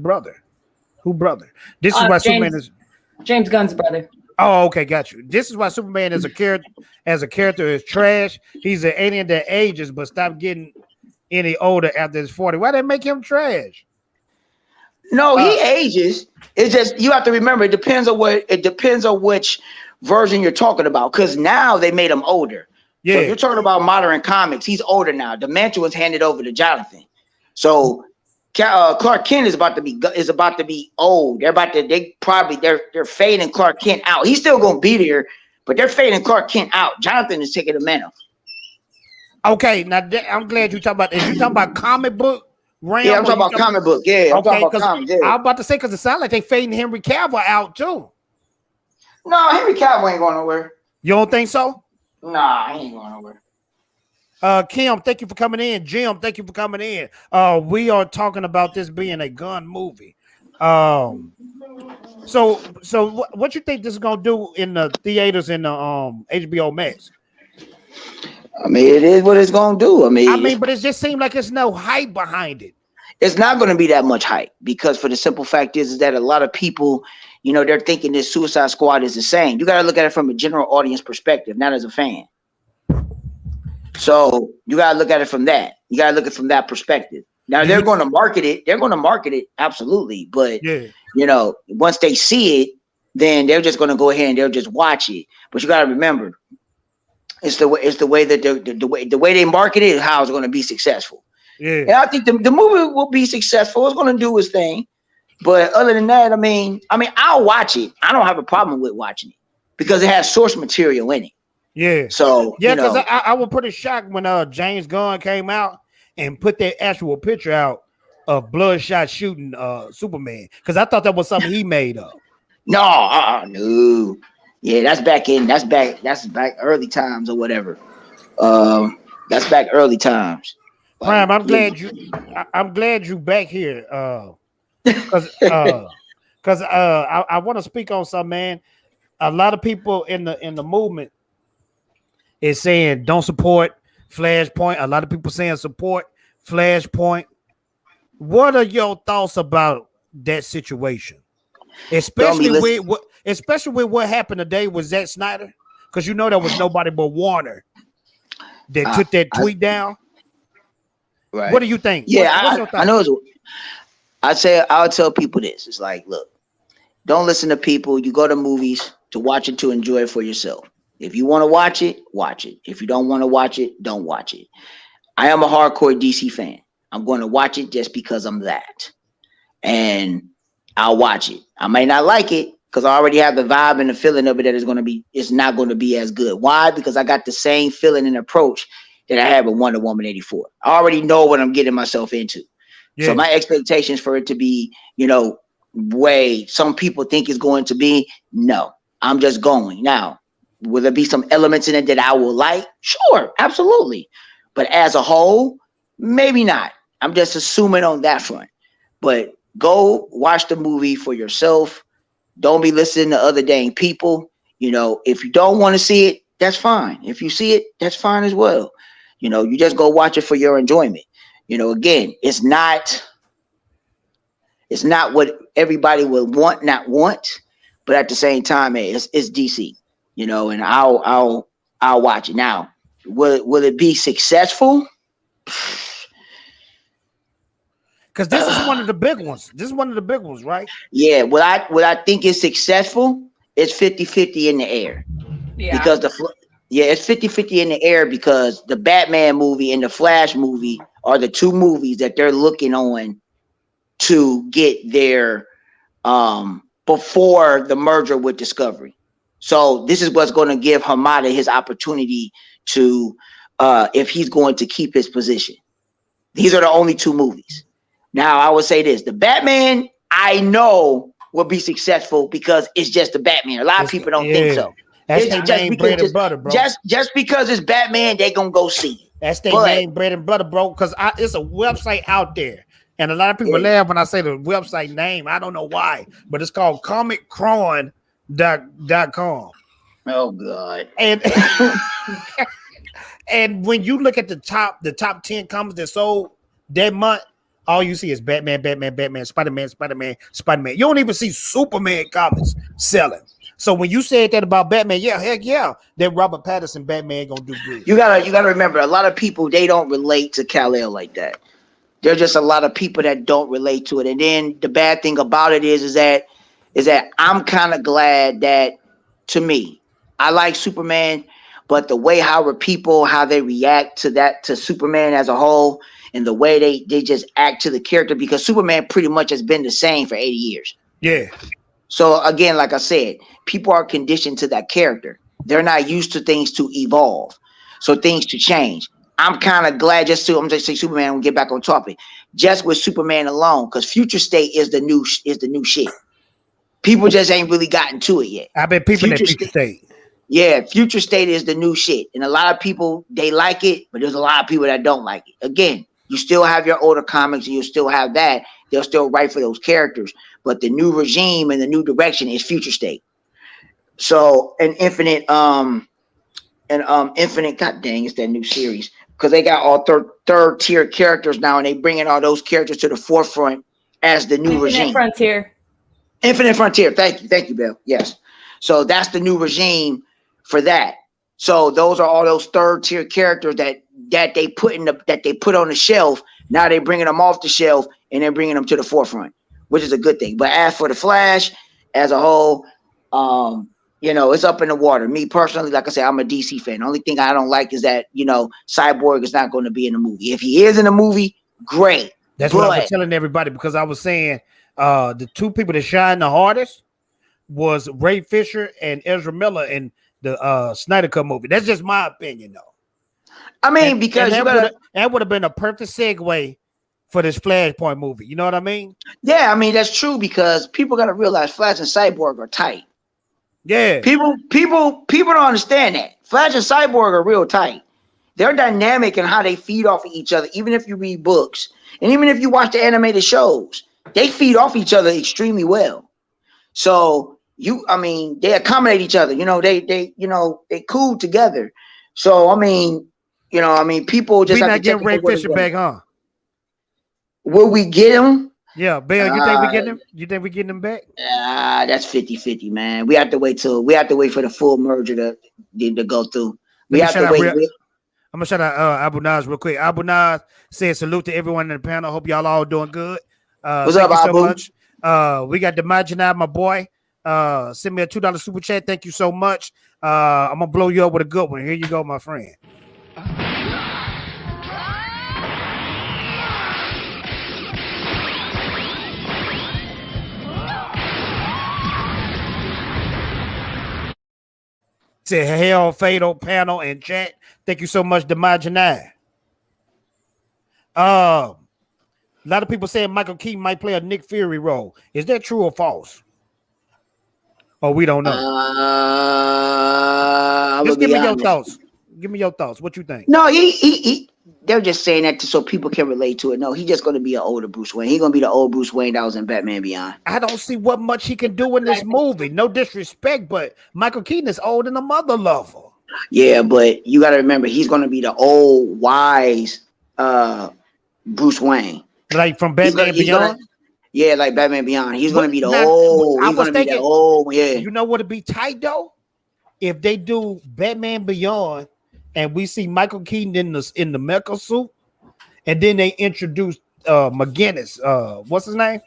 brother? This is why Superman is James Gunn's brother. Oh, okay, got you. This is why Superman as a character is trash. He's an alien that ages but stop getting any older after his 40. Why they make him trash? No, he ages. It's just you have to remember it depends on which version you're talking about. Because now they made him older. Yeah, so if you're talking about modern comics, he's older now. The mantle was handed over to Jonathan. So Clark Kent is about to be old. They're fading Clark Kent out. He's still gonna be there, but they're fading Clark Kent out. Jonathan is taking the mantle. Okay, now I'm glad you talking about. Is you talking about comic book? Yeah, I'm talking about comic book. Yeah, I'm talking about comics. Yeah. I'm about to say because it sounds like they fading Henry Cavill out too. No, Henry Cavill ain't going nowhere. You don't think so? Nah, he ain't going nowhere. Kim, thank you for coming in. Jim, thank you for coming in. We are talking about this being a Gunn movie. So what you think this is gonna do in the theaters and the HBO Max? I mean, it is what it's gonna do. I mean, but it just seems like there's no hype behind it. It's not going to be that much hype because for the simple fact is that a lot of people, they're thinking this Suicide Squad is the same. You got to look at it from a general audience perspective, not as a fan. So you got to look at it from that. You got to look at it from that perspective. Now they're going to market it. They're going to market it absolutely, but You know, once they see it, then they're just going to go ahead and they'll just watch it. But you got to remember, it's the way that the way they market it is how it's going to be successful. Yeah, and I think the movie will be successful. It's going to do its thing. But other than that, I mean, I'll watch it. I don't have a problem with watching it because it has source material in it. Yeah. So yeah, because I was pretty shocked when James Gunn came out and put that actual picture out of Bloodshot shooting Superman, because I thought that was something he made up. No. Yeah, that's back early times or whatever. That's back early times. Prime, I'm glad you back here. Because I want to speak on something, man. A lot of people in the movement is saying don't support Flashpoint. A lot of people saying support Flashpoint. What are your thoughts about that situation? Especially with what happened today with Zack Snyder, because you know there was nobody but Warner that took that tweet down. Right. What do you think? Yeah, I know. I'll tell people this. It's like, look, don't listen to people. You go to movies to watch it, to enjoy it for yourself. If you want to watch it, watch it. If you don't want to watch it, don't watch it. I am a hardcore DC fan. I'm going to watch it just because I'm that. And I'll watch it. I may not like it because I already have the vibe and the feeling of it that it's not going to be as good. Why? Because I got the same feeling and approach that I had with Wonder Woman 84. I already know what I'm getting myself into. Yeah. So my expectations for it to be, way some people think it's going to be, no, I'm just going. Now, will there be some elements in it that I will like? Sure, absolutely. But as a whole, maybe not. I'm just assuming on that front. But go watch the movie for yourself. Don't be listening to other dang people. If you don't want to see it, that's fine. If you see it, that's fine as well. You just go watch it for your enjoyment. Again, it's not what everybody would not want, but at the same time, it's DC, and I'll watch it. Now, will it be successful? Because this is one of the big ones. This is one of the big ones, right? Yeah. What I think is successful is 50-50 in the air. Yeah. Because it's 50-50 in the air because the Batman movie and the Flash movie are the two movies that they're looking on to get their before the merger with Discovery. So this is what's going to give Hamada his opportunity to if he's going to keep his position. These are the only two movies. Now, I would say this. The Batman, I know, will be successful because it's just the Batman. A lot of people don't think so. That's their main bread and butter, bro. Just because it's Batman, they're going to go see it. That's their main bread and butter, bro, because it's a website out there. And a lot of people laugh when I say the website name. I don't know why, but it's called comiccron.com. Oh, God. And and when you look at the top 10 comics that sold that month, all you see is Batman, Spider-Man. You don't even see Superman comics selling. So when you said that about Batman, heck yeah, that Robert Pattinson Batman gonna do good. You gotta remember, a lot of people, they don't relate to Kal-El like that. There's just a lot of people that don't relate to it. And then the bad thing about it is that I'm kind of glad that, to me, I like Superman, but the way how they react to Superman as a whole, and the way they just act to the character, because Superman pretty much has been the same for 80 years. Yeah. So again, like I said, people are conditioned to that character. They're not used to things to evolve. So things to change. I'm kind of glad I'm just saying Superman, we'll get back on topic. Just with Superman alone, because Future State is the new shit. People just ain't really gotten to it yet. I bet people in Future State. Yeah, Future State is the new shit. And a lot of people, they like it, but there's a lot of people that don't like it. Again, you still have your older comics and you still have that. They'll still write for those characters. But the new regime and the new direction is Future State. So Infinite, god dang, it's that new series. Because they got all third tier characters now, and they bringing all those characters to the forefront as the new regime. Infinite Frontier. Thank you, Bill. Yes. So that's the new regime for that. So those are all those third tier characters that they put on the shelf. Now they're bringing them off the shelf and they're bringing them to the forefront. which is a good thing. But as for the Flash as a whole, you know, it's up in the water. Me personally, like I said, I'm a DC fan. The only thing I don't like is that, you know, Cyborg is not going to be in the movie. If he is in the movie, great. That's what I was telling everybody, because I was saying the two people that shine the hardest was Ray Fisher and Ezra Miller in the Snyder Cut movie. That's just my opinion, though. I mean, because that would have been a perfect segue for this Flashpoint movie. You know what I mean? Yeah, I mean, that's true, because people got to realize Flash and Cyborg are tight. Yeah. People don't understand that. Flash and Cyborg are real tight. They're dynamic in how they feed off of each other, even if you read books. And even if you watch the animated shows, they feed off each other extremely well. So they accommodate each other. You know, they cool together. So people just we have not to getting Ray Fisher back, huh? Will we get him? Yeah, Bill, you think we getting him? You think we getting him back? That's 50-50, man. We have to wait for the full merger to go through. We have to wait. I'm gonna shout out Abu Naz real quick. Abu Naz said salute to everyone in the panel. Hope y'all all doing good. What's up, Abu? So much. We got Demajinab, my boy. Send me a $2 super chat. Thank you so much. I'm gonna blow you up with a good one. Here you go, my friend. Say hell, fatal panel and chat. Thank you so much, Demajinab. A lot of people saying Michael Keaton might play a Nick Fury role. Is that true or false? Oh, we don't know. Just give me your thoughts. Give me your thoughts. What you think? No, they're just saying that so people can relate to it. No, he's just going to be an older Bruce Wayne. He's going to be the old Bruce Wayne that was in Batman Beyond. I don't see what much he can do in this movie. No disrespect, but Michael Keaton is old and a mother lover. Yeah, but you got to remember, he's going to be the old, wise Bruce Wayne. Like from Batman Beyond? Yeah, like Batman Beyond. He's going to be the old. He's going to be the old. Yeah. You know what would be tight, though? If they do Batman Beyond and we see Michael Keaton in the mecha suit, and then they introduce McGinnis. What's his name?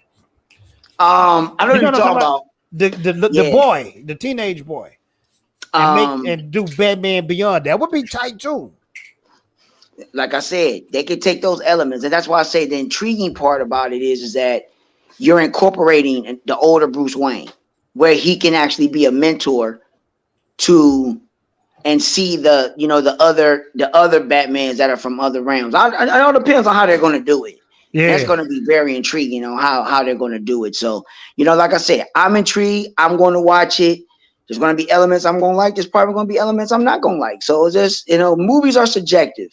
I don't know what you're talking about. The boy, the teenage boy. And do Batman Beyond. That would be tight too. Like I said, they could take those elements, and that's why I say the intriguing part about it is that you're incorporating the older Bruce Wayne, where he can actually be a mentor to and see the other Batmans that are from other realms. It all depends on how they're going to do it. Yeah, that's going to be very intriguing on how they're going to do it. So, like I said, I'm intrigued. I'm going to watch it. There's going to be elements I'm going to like. There's probably going to be elements I'm not going to like. So it's just, movies are subjective.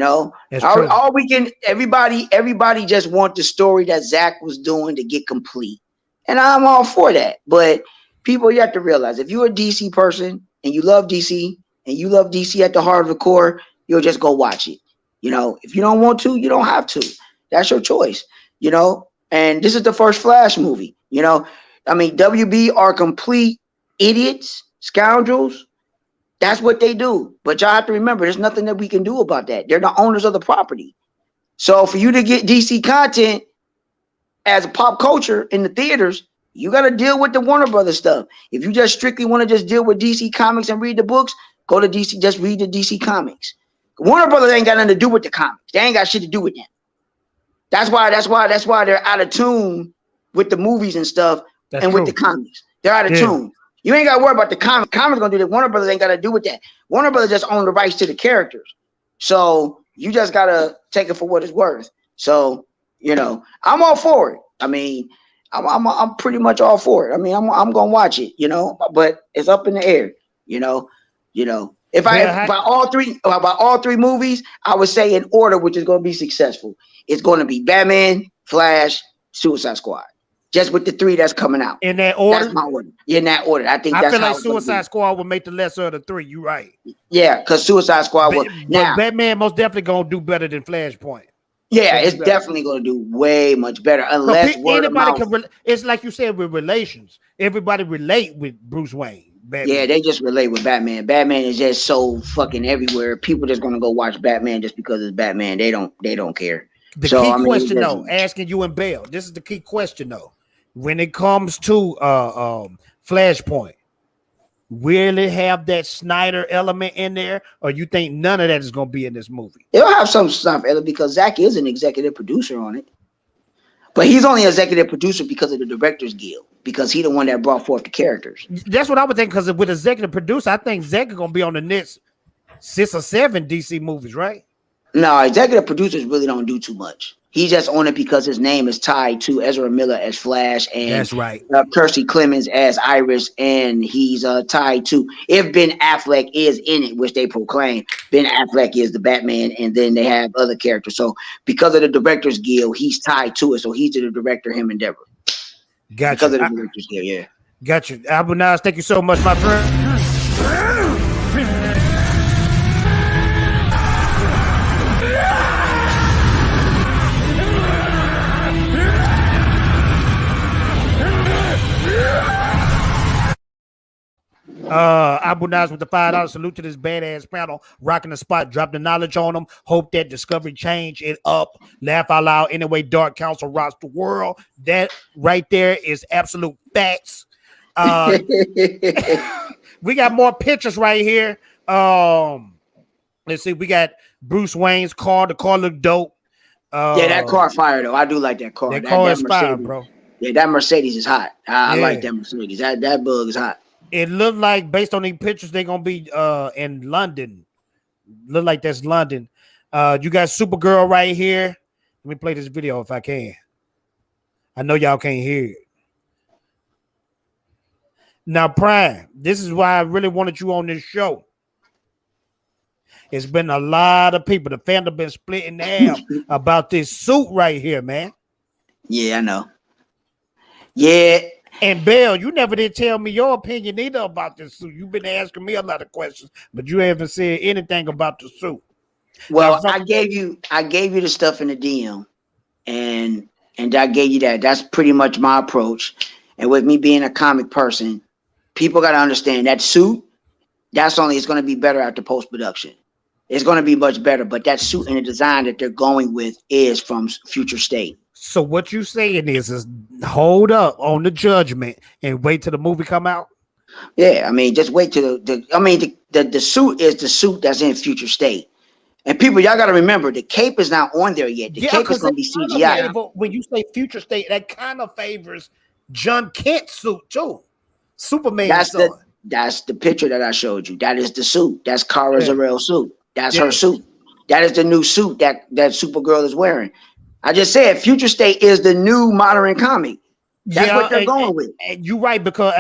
All we can, everybody just want the story that Zack was doing to get complete. And I'm all for that. But people, you have to realize, if you're a DC person and you love DC and you love DC at the heart of the core, you'll just go watch it. If you don't want to, you don't have to. That's your choice. And this is the first Flash movie. WB are complete idiots, scoundrels. That's what they do. But y'all have to remember, there's nothing that we can do about that. They're the owners of the property. So for you to get DC content as a pop culture in the theaters, you got to deal with the Warner Brothers stuff. If you just strictly want to just deal with DC Comics and read the books, go to DC, just read the DC Comics. Warner Brothers ain't got nothing to do with the comics. They ain't got shit to do with them. That's why they're out of tune with the movies and stuff. That's true. With the comics. They're out of tune. You ain't got to worry about the comics. Comics going to do that. Warner Brothers ain't got to do with that. Warner Brothers just own the rights to the characters. So you just got to take it for what it's worth. So, I'm all for it. I mean, I'm pretty much all for it. I mean, I'm going to watch it, but it's up in the air, If by all three movies, I would say in order, which is going to be successful, it's going to be Batman, Flash, Suicide Squad. Just with the three that's coming out. In that order? That's my order. In that order. I feel like Suicide Squad would make the lesser of the three. You're right. Yeah, because Suicide Squad will. Now, Batman most definitely going to do better than Flashpoint. Yeah, it's definitely going to do way much better unless it's like you said with relations. Everybody relate with Bruce Wayne. Batman. Yeah, they just relate with Batman. Batman is just so fucking everywhere. People just going to go watch Batman just because it's Batman. They don't care. The So, key I mean, question, it though, doesn't- asking you and Bell, this is the key question, though. When it comes to Flashpoint, will it have that Snyder element in there, or you think none of that is going to be in this movie? It'll have some stuff, Ella, because Zack is an executive producer on it. But he's only executive producer because of the Directors Guild, because he's the one that brought forth the characters. That's what I would think, because with executive producer, I think Zack is going to be on the next 6 or 7 DC movies, right? No, executive producers really don't do too much. He's just on it because his name is tied to Ezra Miller as Flash and That's right. Kirstie Clemens as Iris, and he's tied to, if Ben Affleck is in it, which they proclaim, Ben Affleck is the Batman, and then they have other characters. So because of the Directors Guild, he's tied to it. So he's the director, him and Deborah. Gotcha. Because of the Directors Guild, yeah. Got you. Abu Nas, thank you so much, my friend. Abu Nas with the $5 salute to this badass panel, rocking the spot, drop the knowledge on them. Hope that Discovery change it up. Laugh out loud. Anyway, Dark Council rocks the world. That right there is absolute facts. We got more pictures right here. Let's see. We got Bruce Wayne's car. The car looked dope. Yeah, that car fire though. I do like that car. That car is fire, Mercedes, bro. Yeah, that Mercedes is hot. I like that Mercedes. That bug is hot. It looked like, based on these pictures, they're gonna be in London. Look like that's London. You got Supergirl right here. Let me play this video if I can. I know y'all can't hear it. Now, Prime, this is why I really wanted you on this show. It's been a lot of people. The fandom been split in half about this suit right here, man. Yeah, I know. Yeah. And Bell, you never did tell me your opinion either about this suit. You've been asking me a lot of questions, but you haven't said anything about the suit. Well, I gave you the stuff in the DM, and I gave you that. That's pretty much my approach. And with me being a comic person, people got to understand that suit. It's going to be better after post production. It's going to be much better. But that suit and the design that they're going with is from Future State. So what you saying is hold up on the Judgment and wait till the movie come out? Yeah, I mean, just wait till the suit is the suit that's in Future State. And people, y'all got to remember, the cape is not on there yet. The cape is going to be CGI. When you say Future State, that kind of favors John Kent's suit too. Superman. That's the picture that I showed you. That is the suit. That's Kara Zor-El's suit. That's her suit. That is the new suit that Supergirl is wearing. I just said Future State is the new modern comic. That's what they're going with. And you're right, because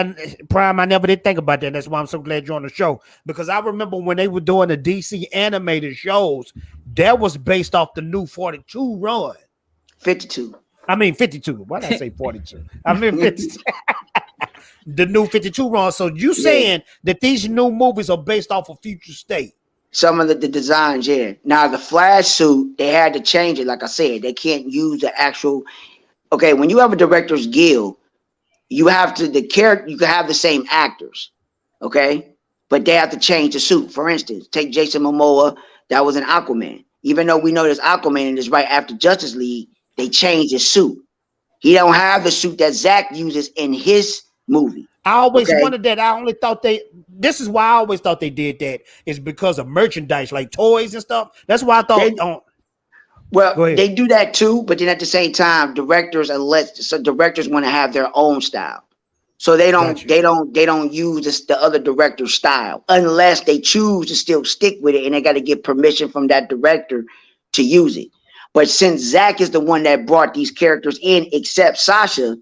Prime, I never did think about that. And that's why I'm so glad you're on the show. Because I remember when they were doing the DC animated shows, that was based off the new 42 run. 52. I mean 52. Why did I say 42? I mean 52. The new 52 run. So you saying that these new movies are based off of Future State? Some of the designs, yeah. Now the Flash suit, they had to change it. Like I said, they can't use the actual. Okay, when you have a Directors Guild, you have to you can have the same actors, okay, but they have to change the suit. For instance, take Jason Momoa, that was an Aquaman. Even though we know this Aquaman is right after Justice League, they changed his suit. He don't have the suit that Zack uses in his movie. I always wondered that. I only thought this is why I always thought they did that, is because of merchandise, like toys and stuff. That's why I thought. They do that too, but then at the same time, directors want to have their own style, so they don't use the other director's style unless they choose to still stick with it, and they got to get permission from that director to use it. But since Zack is the one that brought these characters in, except Sasha,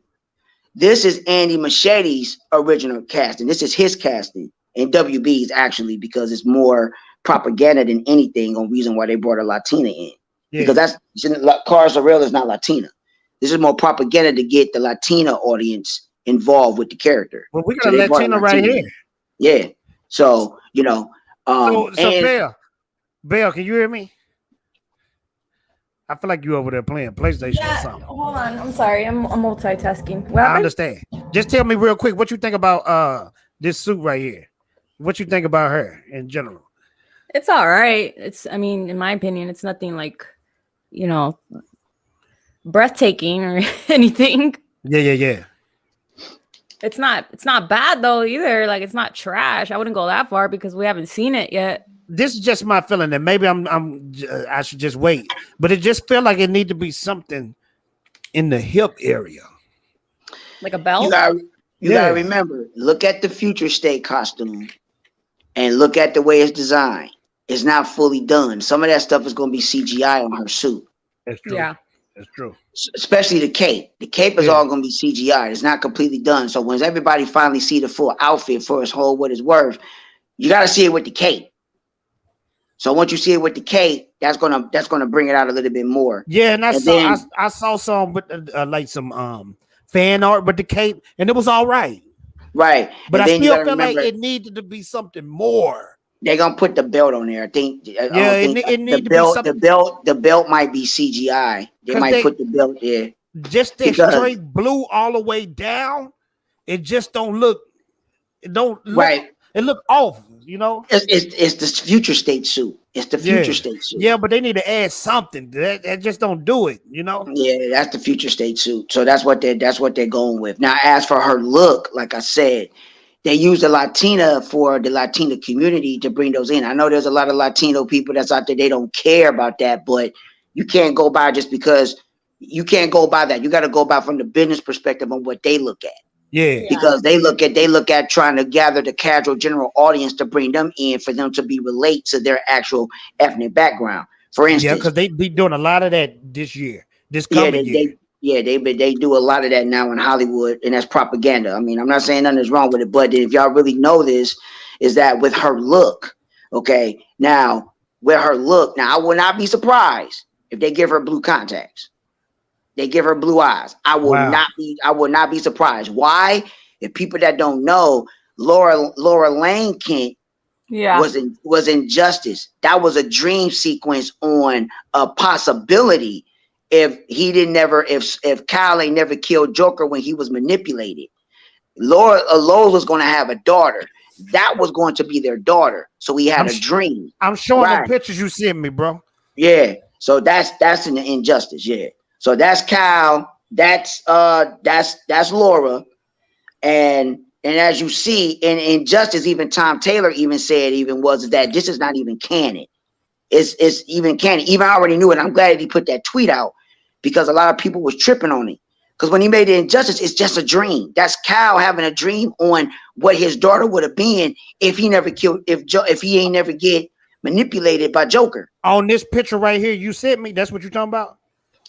this is Andy Muschietti's original casting. This is his casting, and WB's actually, because it's more propaganda than anything on reason why they brought a Latina in. Yeah. Because Kara Zor-El is not Latina. This is more propaganda to get the Latina audience involved with the character. Well, we got a Latina right here. Yeah. So, you know. Bell, can you hear me? I feel like you over there playing PlayStation or something. Hold on. I'm sorry. I'm multitasking. I understand. Just tell me real quick what you think about this suit right here. What you think about her in general? It's all right. In my opinion, it's nothing like, breathtaking or anything. Yeah. It's not bad though either. Like it's not trash. I wouldn't go that far because we haven't seen it yet. This is just my feeling that maybe I should just wait, but it just felt like it need to be something in the hip area, like a belt. You gotta remember, look at the future state costume and look at the way it's designed. It's not fully done. Some of that stuff is going to be CGI on her suit. That's true. Yeah, that's true. Especially the cape. The cape is all going to be CGI. It's not completely done. So when everybody finally see the full outfit for its whole what it's worth, you got to see it with the cape. So once you see it with the cape, that's gonna bring it out a little bit more. Yeah, and I saw some with like some fan art with the cape, and it was all right. Right, but I still feel like it needed to be something more. They're gonna put the belt on there. I think. Yeah, it needs to be something. The belt might be CGI. They might put the belt there. Just that straight blue all the way down. It just don't look. It don't look, right. It look off. You know, it's the future state suit. It's the future state suit. Yeah, but they need to add something. That just don't do it. You know. Yeah, that's the future state suit. So that's what they're going with. Now, as for her look, like I said, they use the Latina for the Latina community to bring those in. I know there's a lot of Latino people that's out there. They don't care about that, but you can't go by just because you can't go by that. You got to go by from the business perspective on what they look at. Yeah, because they look at trying to gather the casual general audience to bring them in for them to be relate to their actual ethnic background. For instance, because they be doing a lot of that this year, this coming year. They do a lot of that now in Hollywood, and that's propaganda. I mean, I'm not saying nothing is wrong with it, but if y'all really know this, is that with her look, okay? Now, with her look, now I will not be surprised if they give her blue contacts. They give her blue eyes. I will not be surprised. Why? If people that don't know, Laura Lane Kent was in Justice. That was a dream sequence on a possibility if Kyle ain't never killed Joker when he was manipulated. Lois was going to have a daughter. That was going to be their daughter. So he had a dream. I'm showing the pictures you sent me, bro. Yeah. So that's in the Injustice. Yeah. So that's Kyle, that's Laura, and as you see in Injustice, even Tom Taylor said that this is not even canon. It's even canon. Even I already knew it. I'm glad he put that tweet out because a lot of people was tripping on it. Because when he made the Injustice, it's just a dream. That's Kyle having a dream on what his daughter would have been if he never killed if he ain't never get manipulated by Joker. On this picture right here, you sent me. That's what you're talking about.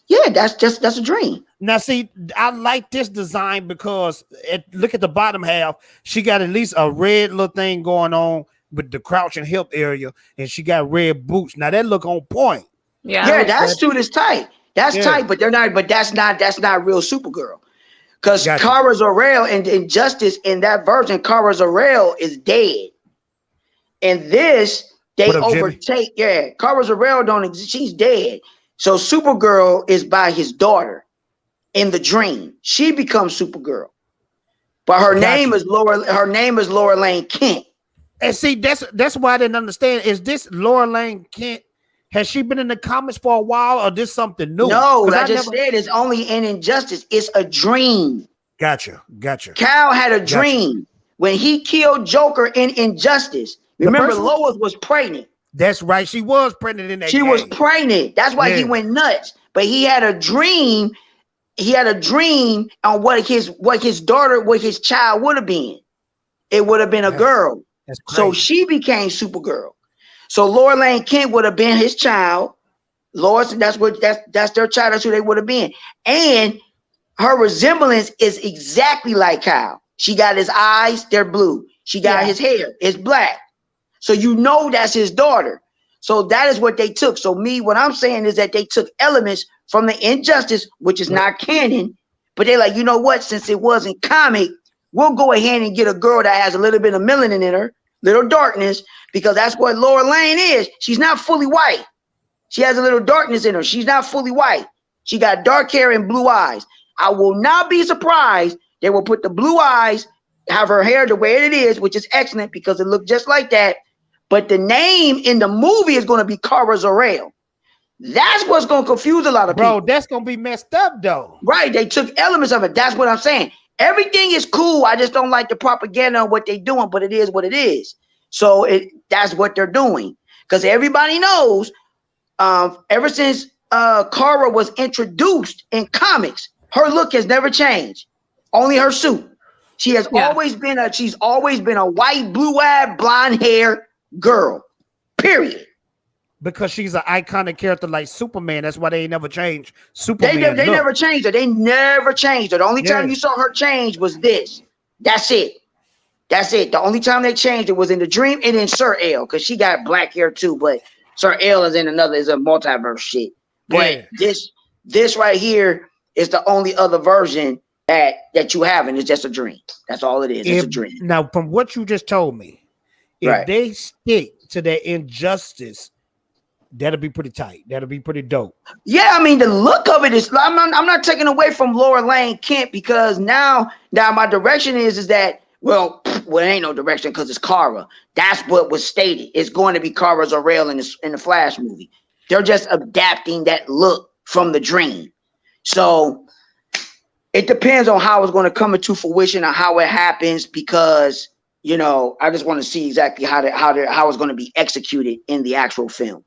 Yeah, that's a dream. Now, see, I like this design because look at the bottom half. She got at least a red little thing going on with the crouching hip area, and she got red boots. Now that look on point. Yeah, that suit is tight. That's tight, but they're not. But that's not real Supergirl. Because Kara Zor-El in Injustice in that version, Kara Zor-El is dead. In this, they overtake. Yeah, Kara Zor-El don't exist. She's dead. So Supergirl is by his daughter in the dream. She becomes Supergirl, but her name is Laura Lane Kent. And see, that's why I didn't understand. Is this Laura Lane Kent? Has she been in the comics for a while, or this something new? No, I just said it's only in Injustice. It's a dream. Gotcha. Kyle had a dream when he killed Joker in Injustice. Remember, Lois was pregnant. That's right. She was pregnant in that She was pregnant. That's why he went nuts. But he had a dream. He had a dream on what his child would have been. It would have been a girl. So she became Supergirl. So Laura Lane Kent would have been his child. Lois, that's their child. That's who they would have been. And her resemblance is exactly like Kyle. She got his eyes, they're blue. She got his hair, it's black. So you know that's his daughter. So that is what they took. So what I'm saying is that they took elements from the Injustice, which is not canon, but they're like, you know what? Since it wasn't comic, we'll go ahead and get a girl that has a little bit of melanin in her, little darkness, because that's what Laura Lane is. She's not fully white. She has a little darkness in her. She's not fully white. She got dark hair and blue eyes. I will not be surprised they will put the blue eyes, have her hair the way it is, which is excellent because it looked just like that. But the name in the movie is going to be Kara Zor-El. That's what's gonna confuse a lot of people. Bro, that's gonna be messed up though. Right? They took elements of it. That's what I'm saying. Everything is cool. I just don't like the propaganda on what they're doing, but it is what it is. So that's what they're doing because everybody knows. Ever since Kara was introduced in comics, her look has never changed. Only her suit. She has always been a white, blue-eyed, blonde hair girl. Period. Because she's an iconic character like Superman. That's why they ain't never changed Superman. They never changed her. They never changed her. The only time you saw her change was this. That's it. That's it. The only time they changed it was in the dream and in Sir L, because she got black hair too. But Sir L is a multiverse shit. But this right here is the only other version that you have, and it's just a dream. That's all it is. It's a dream. Now, from what you just told me, if they stick to their injustice, that'll be pretty tight. That'll be pretty dope. Yeah, I mean, the look of it is. I'm not taking away from Laura Lane Kent because now my direction is that it ain't no direction because it's Kara. That's what was stated. It's going to be Kara Zor-El in the Flash movie. They're just adapting that look from the dream. So it depends on how it's going to come into fruition or how it happens because I just want to see exactly how it's going to be executed in the actual film.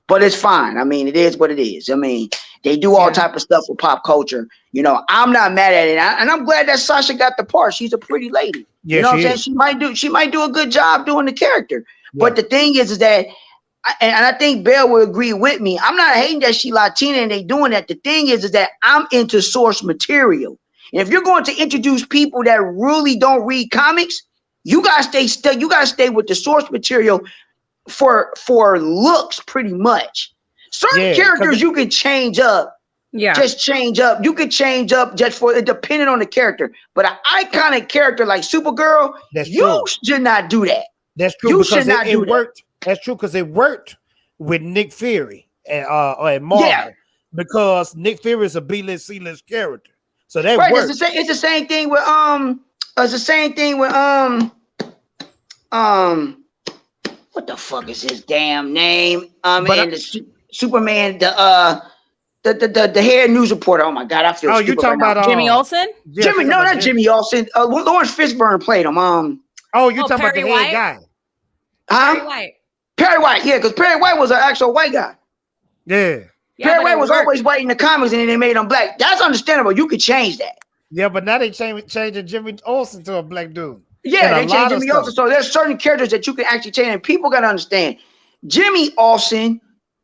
But it's fine. I mean, it is what it is. I mean, they do all type of stuff with pop culture. I'm not mad at it, and I'm glad that Sasha got the part. She's a pretty lady. Yeah, you know what I'm saying? She might do a good job doing the character. Yeah. But the thing is that, and I think Belle will agree with me. I'm not hating that she Latina and they doing that. The thing is that I'm into source material. And if you're going to introduce people that really don't read comics, you gotta stay with the source material for looks pretty much. Certain characters you can change up. Yeah. Just change up. You could change up just for it depending on the character. But an iconic character like Supergirl, you should not do that. That's true. You should not do that. That's true because it worked with Nick Fury and Marvel. Yeah. Because Nick Fury is a B-list, C-list character. So that works. It's the same thing with what the fuck is his damn name? The Superman, the hair news reporter. Oh my god, I feel. Oh, you talking about Jimmy Olsen? Yeah, Jimmy, no, not Jimmy Olsen. Lawrence Fishburne played him. Oh, you talking about the head guy? Perry White. Perry White, yeah, because Perry White was an actual white guy. Yeah. Perry White was always white in the comics, and then they made him black. That's understandable. You could change that. Yeah, but now they changing Jimmy Olsen to a black dude. Yeah, they changed Jimmy Olsen. So there's certain characters that you can actually change, and people got to understand. Jimmy Olsen,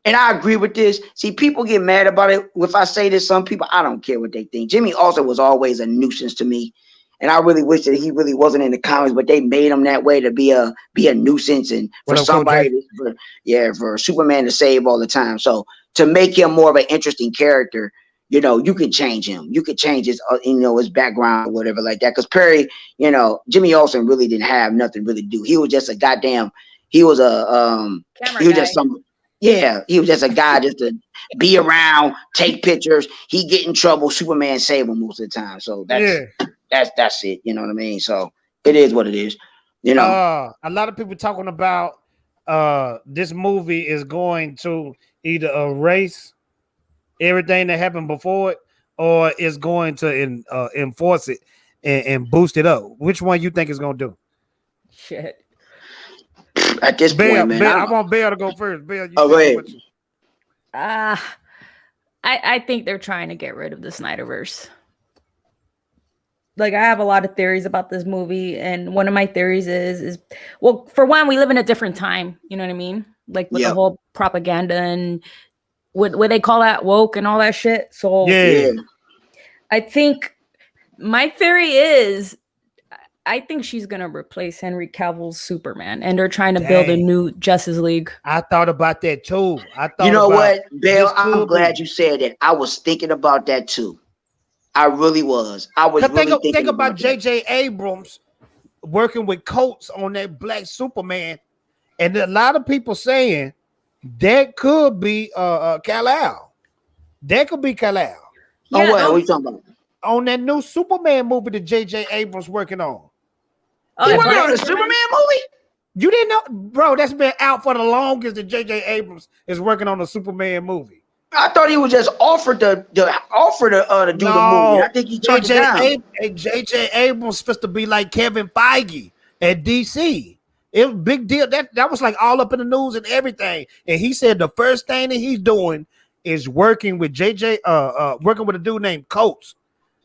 and I agree with this. See, people get mad about it. If I say this, some people, I don't care what they think. Jimmy Olsen was always a nuisance to me, and I really wish that he really wasn't in the comics, but they made him that way to be a nuisance and for for Superman to save all the time. So to make him more of an interesting character, you can change him. You could change his, his background or whatever like that. Because Perry, Jimmy Olsen really didn't have nothing really to do. He was just a goddamn. He was a he was just some. Yeah, he was just a guy just to be around, take pictures. He get in trouble. Superman save him most of the time. So that's it. You know what I mean? So it is what it is. A lot of people talking about this movie is going to either erase everything that happened before it, or is going to enforce it and boost it up. Which one you think is going to do? Shit. At this point, man, I want Belle to go first. Belle, go ahead. I think they're trying to get rid of the Snyderverse. Like, I have a lot of theories about this movie, and one of my theories is well, for one, we live in a different time. You know what I mean? Like with the whole propaganda and what they call that woke and all that shit. So I think my theory is I think she's gonna replace Henry Cavill's Superman, and they're trying to build a new Justice League. I thought about that too. You know what, Belle? I'm glad you said that. I was thinking about that too. I really was. I was really think about J.J. Abrams working with Coates on that Black Superman, and a lot of people saying that could be Kal-El. That could be Kal-El. Yeah, what are you talking about? On that new Superman movie that J.J. Abrams working on. Oh, you working on the Superman movie? You didn't know, bro? That's been out for the longest that J.J. Abrams is working on a Superman movie. I thought he was just offered to do the movie. I think he turned it down. J.J. Abrams supposed to be like Kevin Feige at DC. It was a big deal. That was like all up in the news and everything. And he said the first thing that he's doing is working with working with a dude named Coates.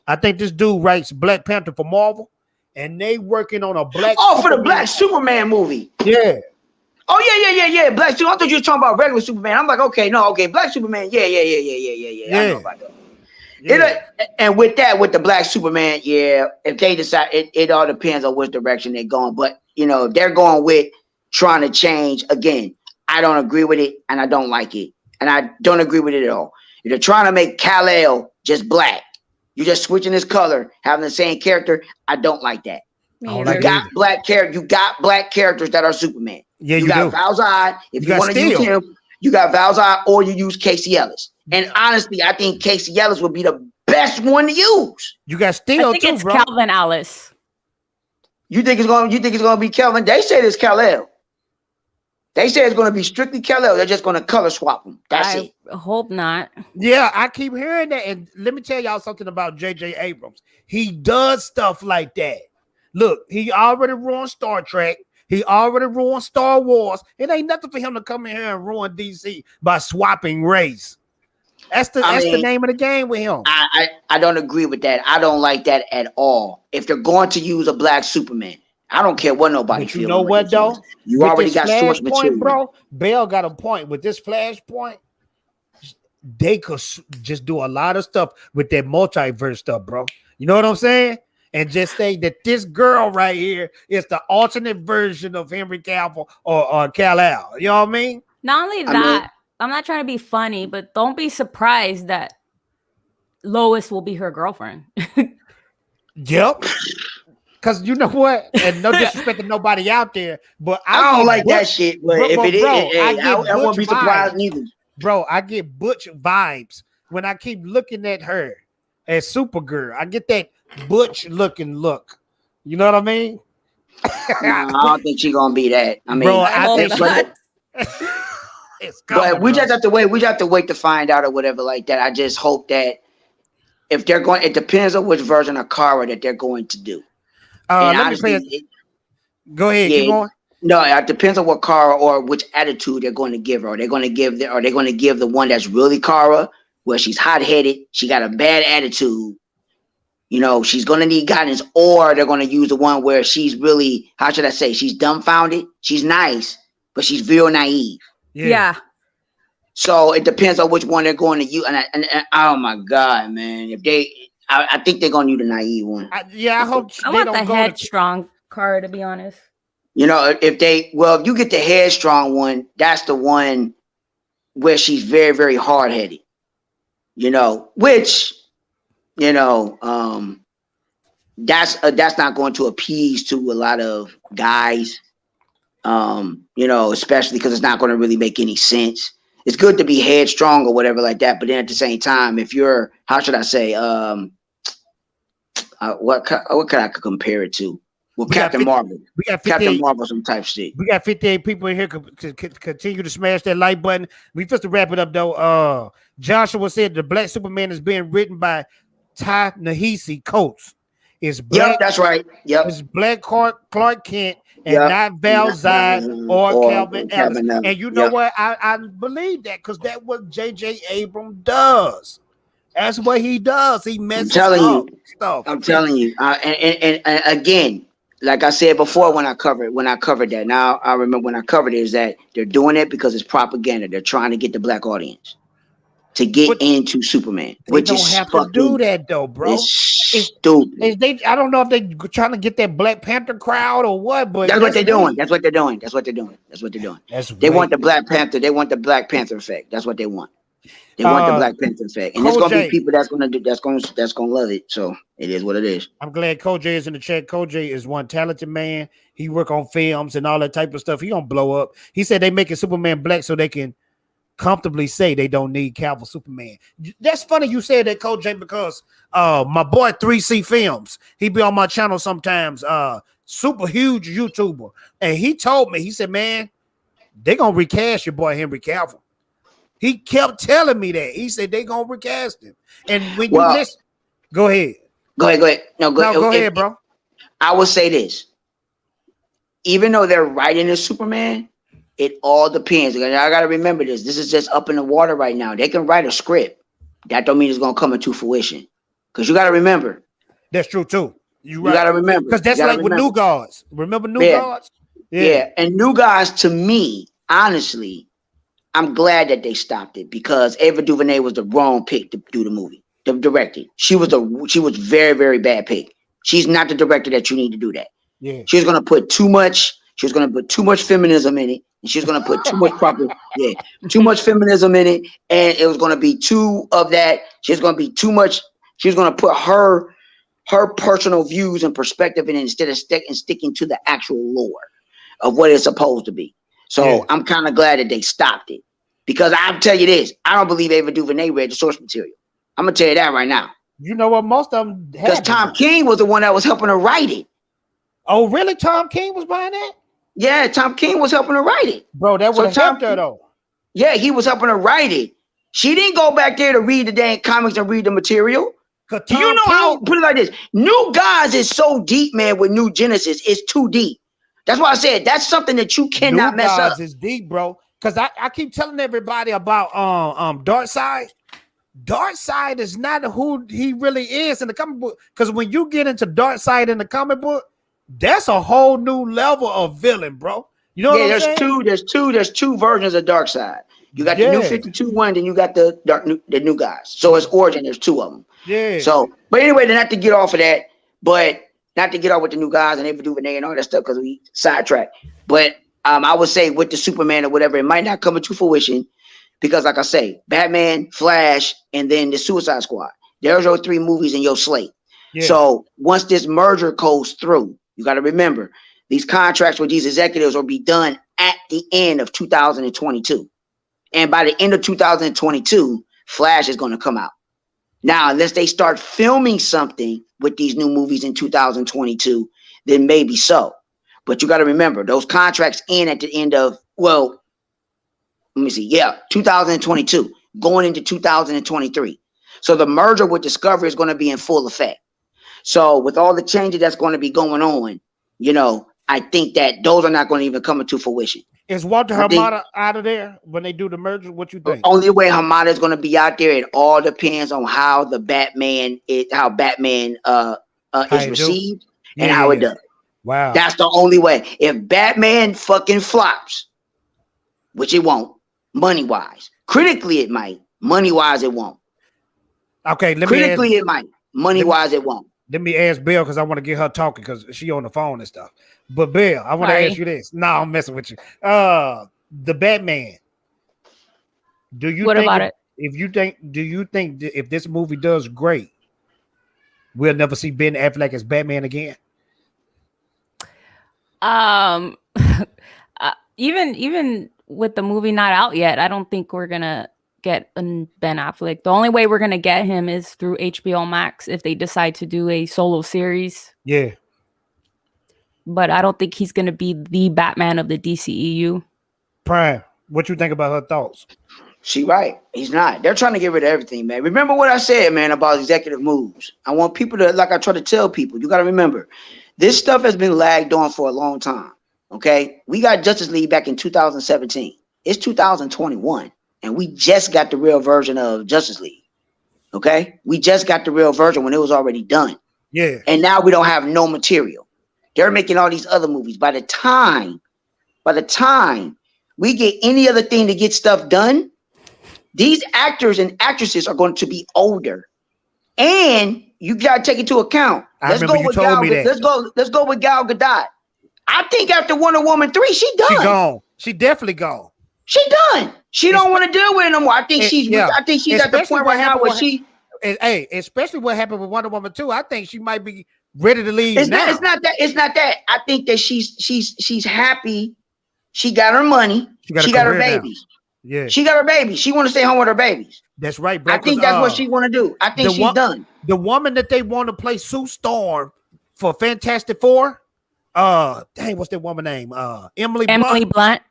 I think this dude writes Black Panther for Marvel, and they working on a Black. Oh, for the Black Superman movie. Yeah. Oh yeah. Black Superman. I thought you were talking about regular Superman. I'm like, okay, Black Superman. Yeah. I know about that. Yeah. And with the Black Superman, if they decide, it all depends on which direction they're going. But they're going with trying to change again. I don't agree with it, and I don't like it, and I don't agree with it at all. If they're trying to make Kal-El just black, you're just switching his color, having the same character. I don't like that. You got black characters that are Superman. Yeah, you got Val-Zod. If you want to use him, you got Val-Zod, or you use Casey Ellis. And honestly, I think Casey Ellis would be the best one to use. You got Steel. I think it's Calvin Ellis. You think it's gonna be Kelvin? They say it's Kal-El. They say it's gonna be strictly Kal-El. They're just gonna color swap him. That's it. I hope not. Yeah, I keep hearing that. And let me tell y'all something about J.J. Abrams. He does stuff like that. Look, he already ruined Star Trek. He already ruined Star Wars. It ain't nothing for him to come in here and ruin DC by swapping race. That's the name of the game with him. I don't agree with that. I don't like that at all. If they're going to use a black Superman, I don't care what nobody feels. You know what though? You with already got source material, bro. Bell got a point with this Flashpoint. They could just do a lot of stuff with that multiverse stuff, bro. You know what I'm saying? And just say that this girl right here is the alternate version of Henry Cavill or Kal-El. You know what I mean? Not only that, I'm not trying to be funny, but don't be surprised that Lois will be her girlfriend. Yep. Because you know what? And no disrespect to nobody out there, but I don't like that shit. But if it is, I won't be surprised neither. Bro, I get Butch vibes when I keep looking at her as Supergirl. I get that Butch looking look. You know what I mean? No, I don't think she's gonna be that. I mean, bro, I think but we just have to wait. We just have to wait to find out or whatever like that. I just hope that if they're going, it depends on which version of Kara that they're going to do. Honestly, go ahead. Keep going. No, it depends on what Kara or which attitude they're going to give her. Are they going to give the one that's really Kara, where she's hot-headed, she got a bad attitude, she's going to need guidance, or they're going to use the one where she's really, how should I say, she's dumbfounded, she's nice, but she's real naive. Yeah. So it depends on which one they're going to use. And oh my God, man, I think they're going to use the naive one. I hope I want the headstrong Kara, to be honest. If you get the headstrong one, that's the one where she's very, very hard-headed, which, that's not going to appease to a lot of guys, especially because it's not going to really make any sense. It's good to be headstrong or whatever like that, but then at the same time, if you're, how should I say, what can I compare it to? Well, Captain Marvel. We got Captain Marvel, some type shit. We got 58 people in here. Continue to smash that like button. We supposed to wrap it up though. Joshua said the Black Superman is being written by Ta-Nehisi Coates. It's black. Yep, that's right. Yep. It's Black Clark Kent and not Val-Zod or Calvin Ellis. And you know what? I believe that because that's what J.J. Abrams does. That's what he does. He messes up stuff. I'm telling you. And again, like I said before, when I covered that, now I remember when I covered it, is that they're doing it because it's propaganda. They're trying to get the black audience to get into Superman. They don't have to do that though, bro. It's stupid. I don't know if they're trying to get that Black Panther crowd or what, but that's what they're doing. That's what they're doing. They want the Black Panther. They want the Black Panther effect. That's what they want. They want the Black Panther effect, and there's gonna be people that's gonna love it. So it is what it is. I'm glad Koj is in the chat. Koj is one talented man. He work on films and all that type of stuff. He gonna blow up. He said they making Superman black so they can comfortably say they don't need Cavill Superman. That's funny you said that, Koj, because my boy 3C Films, he be on my channel sometimes. Super huge YouTuber, and he told me, he said, man, they gonna recast your boy Henry Cavill. He kept telling me that. He said they gonna recast him. And when you Well, listen, go ahead. Go ahead. No, go ahead, bro. I will say this. Even though they're writing a Superman, it all depends. I gotta remember this. This is just up in the water right now. They can write a script. That don't mean it's gonna come into fruition. Because you gotta remember. That's true too. You gotta remember. Because that's like with New Gods. Remember New Gods? Yeah. And New Gods, to me, honestly, I'm glad that they stopped it because Ava DuVernay was the wrong pick to do the movie, to direct it. She was very, very bad pick. She's not the director that you need to do that. Yeah. She was gonna put too much. She was gonna put too much feminism in it, and she was gonna put too much too much feminism in it, and it was gonna be too of that. She's gonna be too much. She was gonna put her personal views and perspective in it instead of sticking to the actual lore of what it's supposed to be. So I'm kind of glad that they stopped it because I'll tell you this: I don't believe Ava DuVernay read the source material. I'm gonna tell you that right now. You know what? Most of them because Tom King was the one that was helping her write it. Oh, really? Tom King was behind that? Yeah, Tom King was helping her write it. Bro, that would have helped her though. Yeah, he was helping her write it. She didn't go back there to read the dang comics and read the material. Do you know how? Put it like this: New Gods is so deep, man. With New Genesis, it's too deep. That's why I said that's something that you cannot mess up. Is deep, bro. Because I keep telling everybody about Darkseid. Darkseid is not who he really is in the comic book. Because when you get into Darkseid in the comic book, that's a whole new level of villain, bro. You know what I'm saying? There's two versions of Darkseid. You got the new 52 one, then you got the new guys. So it's origin. There's two of them. Yeah. So, but anyway, not to get off of that, but not to get off with the new guys and Ava DuVernay and all that stuff because we sidetracked. But I would say with the Superman or whatever, it might not come into fruition because, like I say, Batman, Flash, and then the Suicide Squad. There's your three movies in your slate. Yeah. So once this merger goes through, you got to remember these contracts with these executives will be done at the end of 2022. And by the end of 2022, Flash is going to come out. Now, unless they start filming something with these new movies in 2022, then maybe so. But you got to remember, those contracts end at the end of, well, let me see. Yeah, 2022, going into 2023. So the merger with Discovery is going to be in full effect. So with all the changes that's going to be going on, you know, I think that those are not going to even come into fruition. Is Walter Hamada out of there when they do the merger? What you think? Only way Hamada is going to be out there, it all depends on how the Batman is received and how it does. Wow, that's the only way. If Batman fucking flops, which it won't, money wise, critically it might, money wise it won't. Okay, critically it might, money wise it won't. Let me ask Bill because I want to get her talking because she on the phone and stuff. But Bill, I want to ask you this. No, I'm messing with you. The Batman. Do you what think about it? Do you think that if this movie does great, we'll never see Ben Affleck as Batman again? Even with the movie not out yet, I don't think we're gonna get Ben Affleck. The only way we're gonna get him is through HBO Max if they decide to do a solo series. Yeah. But I don't think he's gonna be the Batman of the DCEU. Prime, what you think about her thoughts? She right. He's not. They're trying to get rid of everything, man. Remember what I said, man, about executive moves. I want people to, like I try to tell people, you got to remember, this stuff has been lagged on for a long time. Okay, we got Justice League back in 2017. It's 2021. And we just got the real version of Justice League. Okay? We just got the real version when it was already done. Yeah. And now we don't have no material. They're making all these other movies. By the time we get any other thing to get stuff done, these actors and actresses are going to be older. And you gotta take into account. Let's go with Gal Gadot. I think after Wonder Woman 3, she done. She gone. She definitely gone. She done. She don't want to deal with it no more. I think she's at the point right now where she. Hey, especially what happened with Wonder Woman 2. I think she might be ready to leave. It's not that. I think that she's happy. She got her money. She got her babies. Yeah. She got her babies. She want to stay home with her babies. That's right, bro. I think that's what she want to do. I think she's done. The woman that they want to play Sue Storm for Fantastic Four. Dang, what's that woman name? Emily Blunt.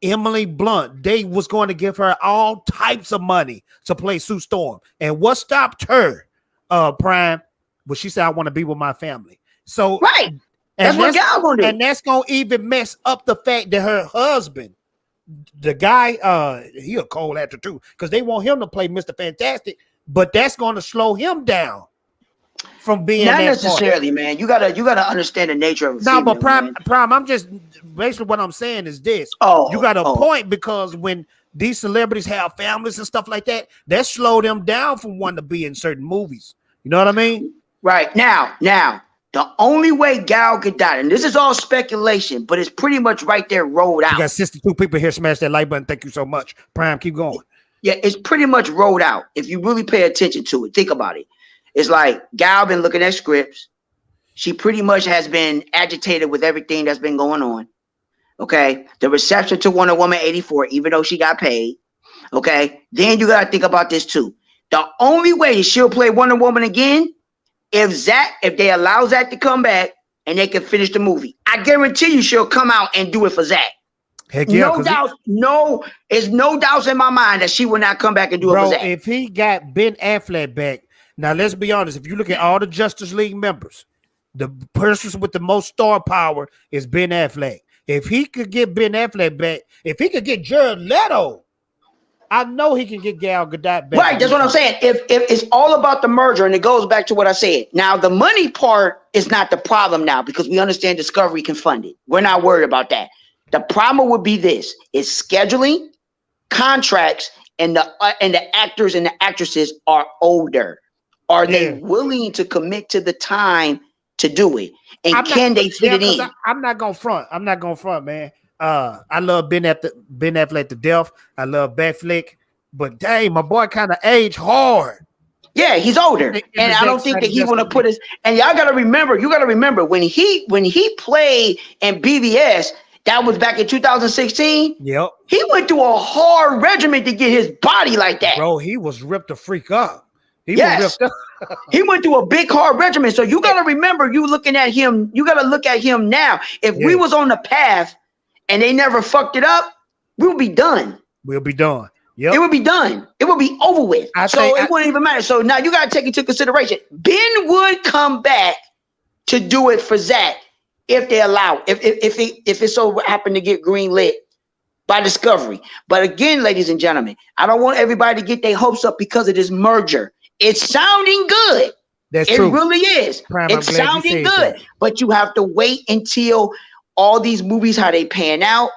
Emily Blunt, they was going to give her all types of money to play Sue Storm. And what stopped her, Prime, was she said, I want to be with my family. So right. That's what Gal gonna do. And that's gonna even mess up the fact that her husband, the guy, he a cold actor too, because they want him to play Mr. Fantastic, but that's gonna slow him down from being not that necessarily, part. man. You gotta understand the nature of no, but Prime, I'm just basically what I'm saying is this. You got a point, because when these celebrities have families and stuff like that, that slow them down from wanting to be in certain movies. You know what I mean? Right. Now, the only way Gal Gadot, and this is all speculation, but it's pretty much right there rolled out. You got 62 people here. Smash that like button. Thank you so much. Prime, keep going. Yeah, it's pretty much rolled out. If you really pay attention to it, think about it. It's like Gal been looking at scripts. She pretty much has been agitated with everything that's been going on. Okay. The reception to Wonder Woman 84, even though she got paid. Okay. Then you got to think about this too. The only way she'll play Wonder Woman again, if they allow Zack to come back and they can finish the movie, I guarantee you she'll come out and do it for Zack. Heck yeah, no doubt, there's no doubts in my mind that she will not come back and do it for Zack. If he got Ben Affleck back, now let's be honest, if you look at all the Justice League members, the person with the most star power is Ben Affleck. If he could get Ben Affleck back, if he could get Jared Leto, I know he can get Gal Gadot back. Right, that's what I'm saying. If it's all about the merger, and it goes back to what I said. Now, the money part is not the problem now, because we understand Discovery can fund it. We're not worried about that. The problem would be this: is scheduling, contracts, and the actors and the actresses are older. Are they willing to commit to the time to do it? And can they fit it in? I'm not gonna front. Man. I love Ben Affleck to death. I love Batfleck, but dang, my boy kind of aged hard. Yeah, he's older, and I don't think that he want to put his. And y'all got to remember when he played in BVS. That was back in 2016. Yep. He went through a hard regimen to get his body like that. Bro, he was ripped the freak up. He went through a big hard regimen. So you got to remember, you looking at him. You got to look at him now. If we was on the path and they never fucked it up, we'll be done. We'll be done. Yep. It would be done. It would be over with. It wouldn't even matter. So now you got to take into consideration. Ben would come back to do it for Zack if they allow. If it so happened to get greenlit by Discovery. But again, ladies and gentlemen, I don't want everybody to get their hopes up because of this merger. It's sounding good. That's true. It really is. Prime, it's sounding good. But you have to wait until all these movies, how they pan out,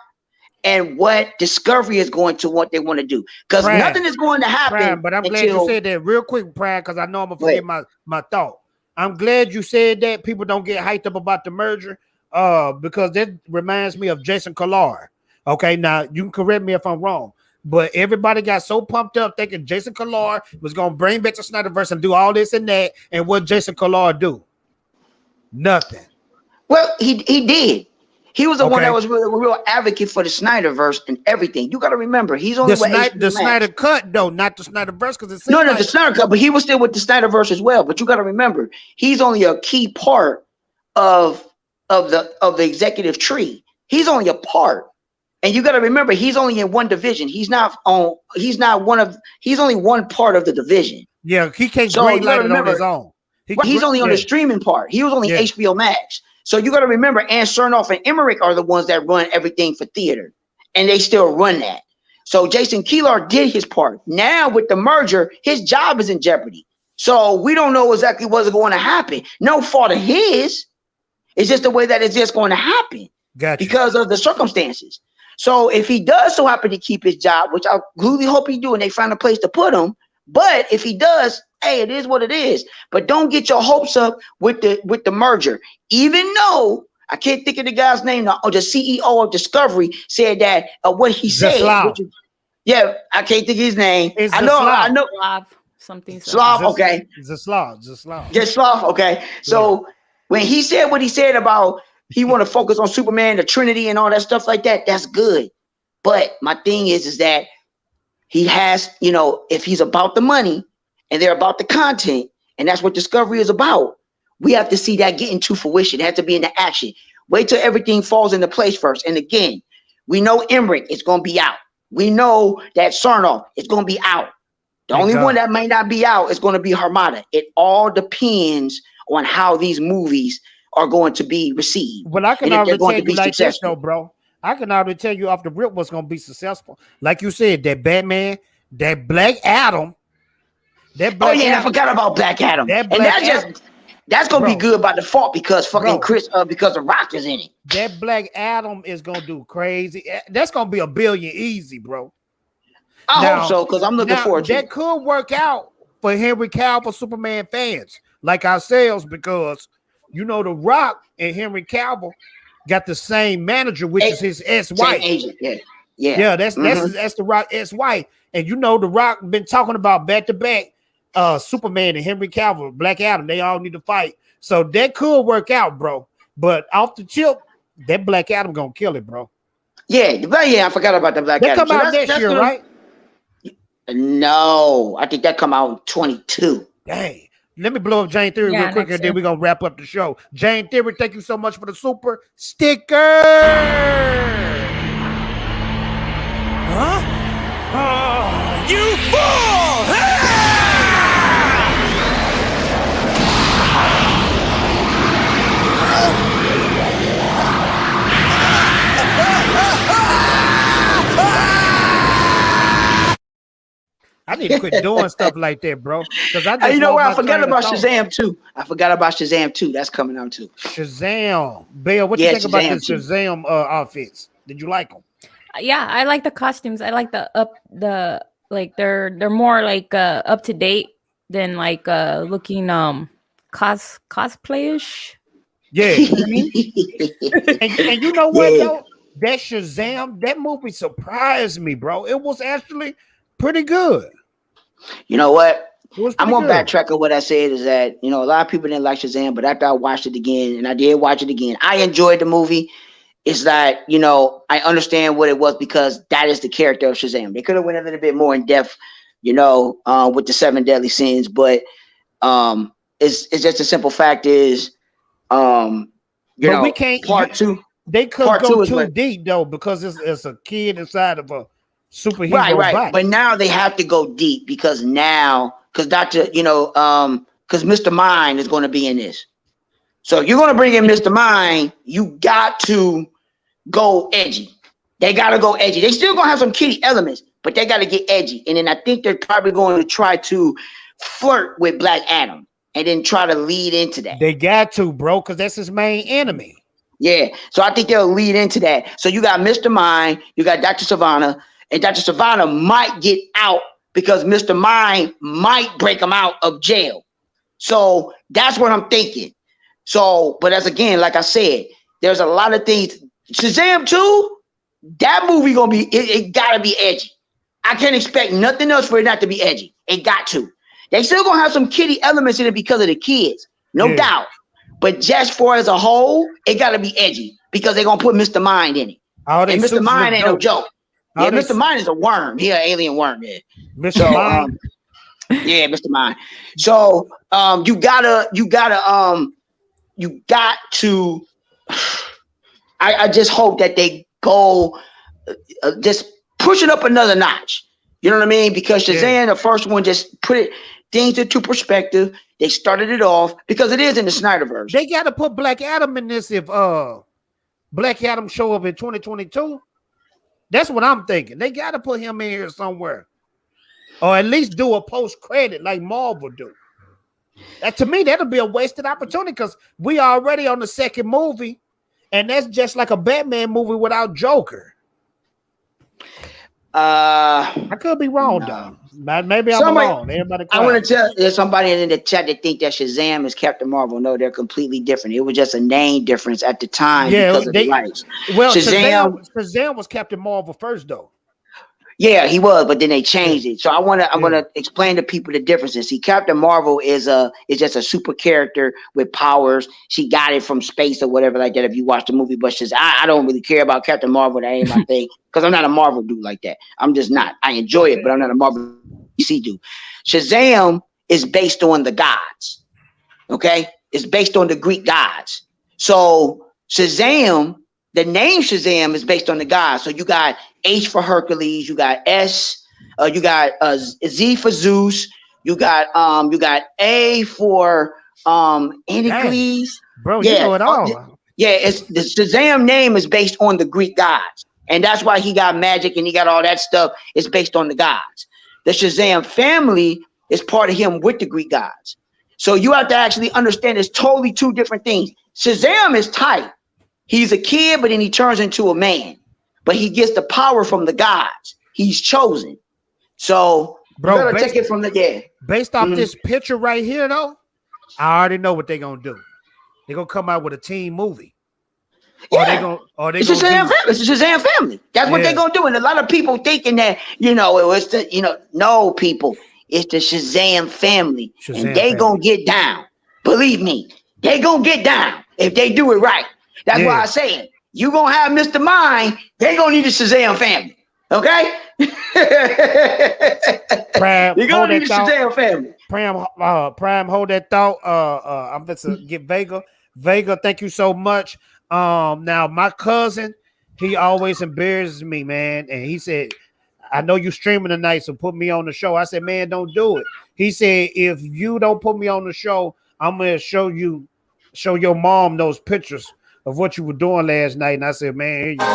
and what Discovery is going to what they want to do. Because nothing is going to happen. Prime, but I'm glad you said that real quick, Prime, because I know I'm going to forget my thought. I'm glad you said that. People don't get hyped up about the merger because that reminds me of Jason Collar. Okay, now you can correct me if I'm wrong. But everybody got so pumped up thinking Jason Collar was going to bring back the Snyderverse and do all this and that. And what Jason Collar do? Nothing. Well, he did. He was the one that was real advocate for the Snyderverse and everything. You got to remember, he's only the Snyder cut though, not the Snyderverse, because it's the Snyder cut, but he was still with the Snyderverse as well. But you got to remember, he's only a key part of the executive tree. He's only a part. And you got to remember, he's only in one division. He's only one part of the division. Yeah, he can't greenlight it on his own. He's only on the streaming part. He was only HBO Max. So you got to remember, Ann Chernoff and Emmerich are the ones that run everything for theater. And they still run that. So Jason Keelar did his part. Now with the merger, his job is in jeopardy. So we don't know exactly what's going to happen. No fault of his. It's just the way that it's just going to happen. Gotcha. Because of the circumstances. So if he does so happen to keep his job, which I really hope he do, and they find a place to put him, but if he does, hey, it is what it is. But don't get your hopes up with the merger. Even though I can't think of the guy's name, or the CEO of Discovery said that what he said. I can't think of his name. I know. Slav. Okay. Zaslav. Okay. So when he said what he said about he want to focus on Superman, the Trinity, and all that stuff like that, that's good. But my thing is that he has, if he's about the money and they're about the content, and that's what Discovery is about, we have to see that get into fruition. It has to be into action. Wait till everything falls into place first. And again, We know Emmerich is going to be out. We know that Sarnoff is going to be out. The only one that may not be out is going to be Armada. It all depends on how these movies are going to be received. Well, I can already tell you like this, though, bro. I can already tell you off the rip what's going to be successful. Like you said, that Batman, that Black Adam. I forgot about Black Adam. That's going to be good by default because because the Rock is in it. That Black Adam is going to do crazy. That's going to be $1 billion easy, bro. I hope so, because I'm looking forward to it. That could work out for Henry Cavill Superman fans like ourselves, because you know The Rock and Henry Cavill got the same manager, which is his ex-wife. Agent, yeah. That's The Rock ex-wife, and you know The Rock been talking about back-to-back Superman and Henry Cavill, Black Adam. They all need to fight, so that could work out, bro. But off the chip, that Black Adam gonna kill it, bro. Yeah, I forgot about the Black Adam. They come out next year, right? No, I think that come out in 22. Dang. Let me blow up Jane Theory real quick, and then we're going to wrap up the show. Jane Theory, thank you so much for the super sticker. Huh? Oh, you fool! I need to quit doing stuff like that, bro. Because you know what? I forgot about Shazam too. That's coming out too. Shazam, Bill. What do you think about the Shazam outfits? Did you like them? Yeah, I like the costumes. I like they're more like up to date than like looking cosplayish. Yeah. You know what I mean? and you know what though? That Shazam, that movie surprised me, bro. It was actually pretty good. You know what? I'm gonna backtrack on what I said is that, you know, a lot of people didn't like Shazam, but after I watched it again, and I did watch it again, I enjoyed the movie. It's that, you know, I understand what it was because that is the character of Shazam. They could have went a little bit more in depth, you know, with the 7 deadly sins, but it's just a simple fact is, we can't. Part 2. They could go too deep though because it's a kid inside of a superhero. Right. But now they have to go deep because because Mr. Mind is going to be in this. So if you're going to bring in Mr. Mind, you got to go edgy. They got to go edgy. They still going to have some kiddie elements, but they got to get edgy. And then I think they're probably going to try to flirt with Black Adam and then try to lead into that. They got to, bro, because that's his main enemy. Yeah. So I think they'll lead into that. So you got Mr. Mind, you got Dr. Savannah, and Dr. Savannah might get out because Mr. Mind might break him out of jail. So that's what I'm thinking. So, but as again, like I said, there's a lot of things. Shazam 2, that movie gonna be, it gotta be edgy. I can't expect nothing else for it not to be edgy. It got to. They still gonna have some kiddie elements in it because of the kids, no doubt. But just for as a whole, it gotta be edgy because they're gonna put Mr. Mind in it. And Mr. Mind ain't no joke. Yeah, Mr. Mind is a worm. He an alien worm. Yeah. Mr. Mind. Yeah, Mr. Mind. So you got to. I just hope that they go just push it up another notch. You know what I mean? Because Shazam, the first one, just put things into perspective. They started it off because it is in the Snyderverse. They got to put Black Adam in this if Black Adam show up in 2022. That's what I'm thinking. They got to put him in here somewhere, or at least do a post credit like Marvel do. To me, that'll be a wasted opportunity because we already on the second movie, and that's just like a Batman movie without Joker. I could be wrong, though. Maybe I'm wrong. Everybody, I want to tell there's somebody in the chat that think that Shazam is Captain Marvel. No, they're completely different. It was just a name difference at the time because of the rights. Well, Shazam was Captain Marvel first, though. Yeah, he was, but then they changed it. So I want to explain to people the differences. See, Captain Marvel is just a super character with powers. She got it from space or whatever like that. If you watch the movie, but I don't really care about Captain Marvel. That ain't my thing because I'm not a Marvel dude like that. I'm just not. I enjoy it, but I'm not a Marvel DC dude. Shazam is based on the gods. Okay, it's based on the Greek gods. So Shazam the name Shazam is based on the gods. So you got H for Hercules, you got S, you got Z for Zeus, you got A for Hercules. Bro, you know it all. Yeah, it's the Shazam name is based on the Greek gods, and that's why he got magic and he got all that stuff. It's based on the gods. The Shazam family is part of him with the Greek gods. So you have to actually understand it's totally two different things. Shazam is tight. He's a kid, but then he turns into a man. But he gets the power from the gods. He's chosen. So bro, you better take it from the Based off this picture right here, though, I already know what they're gonna do. They're gonna come out with a teen movie. Yeah. It's a Shazam family. That's what they're gonna do. And a lot of people thinking that, no, people, it's the Shazam family. And they gonna get down. Believe me, they gonna get down if they do it right. That's why I say you gonna have Mr. Mind, they gonna need a Shazam family. Okay? Prime, you're gonna need a Shazam family. Prime, hold that thought. I'm about to get Vega. Vega, thank you so much. Now my cousin, he always embarrasses me, man. And he said, I know you streaming tonight, so put me on the show. I said, man, don't do it. He said, if you don't put me on the show, I'm gonna show your mom those pictures of what you were doing last night. And I said, man, here you go.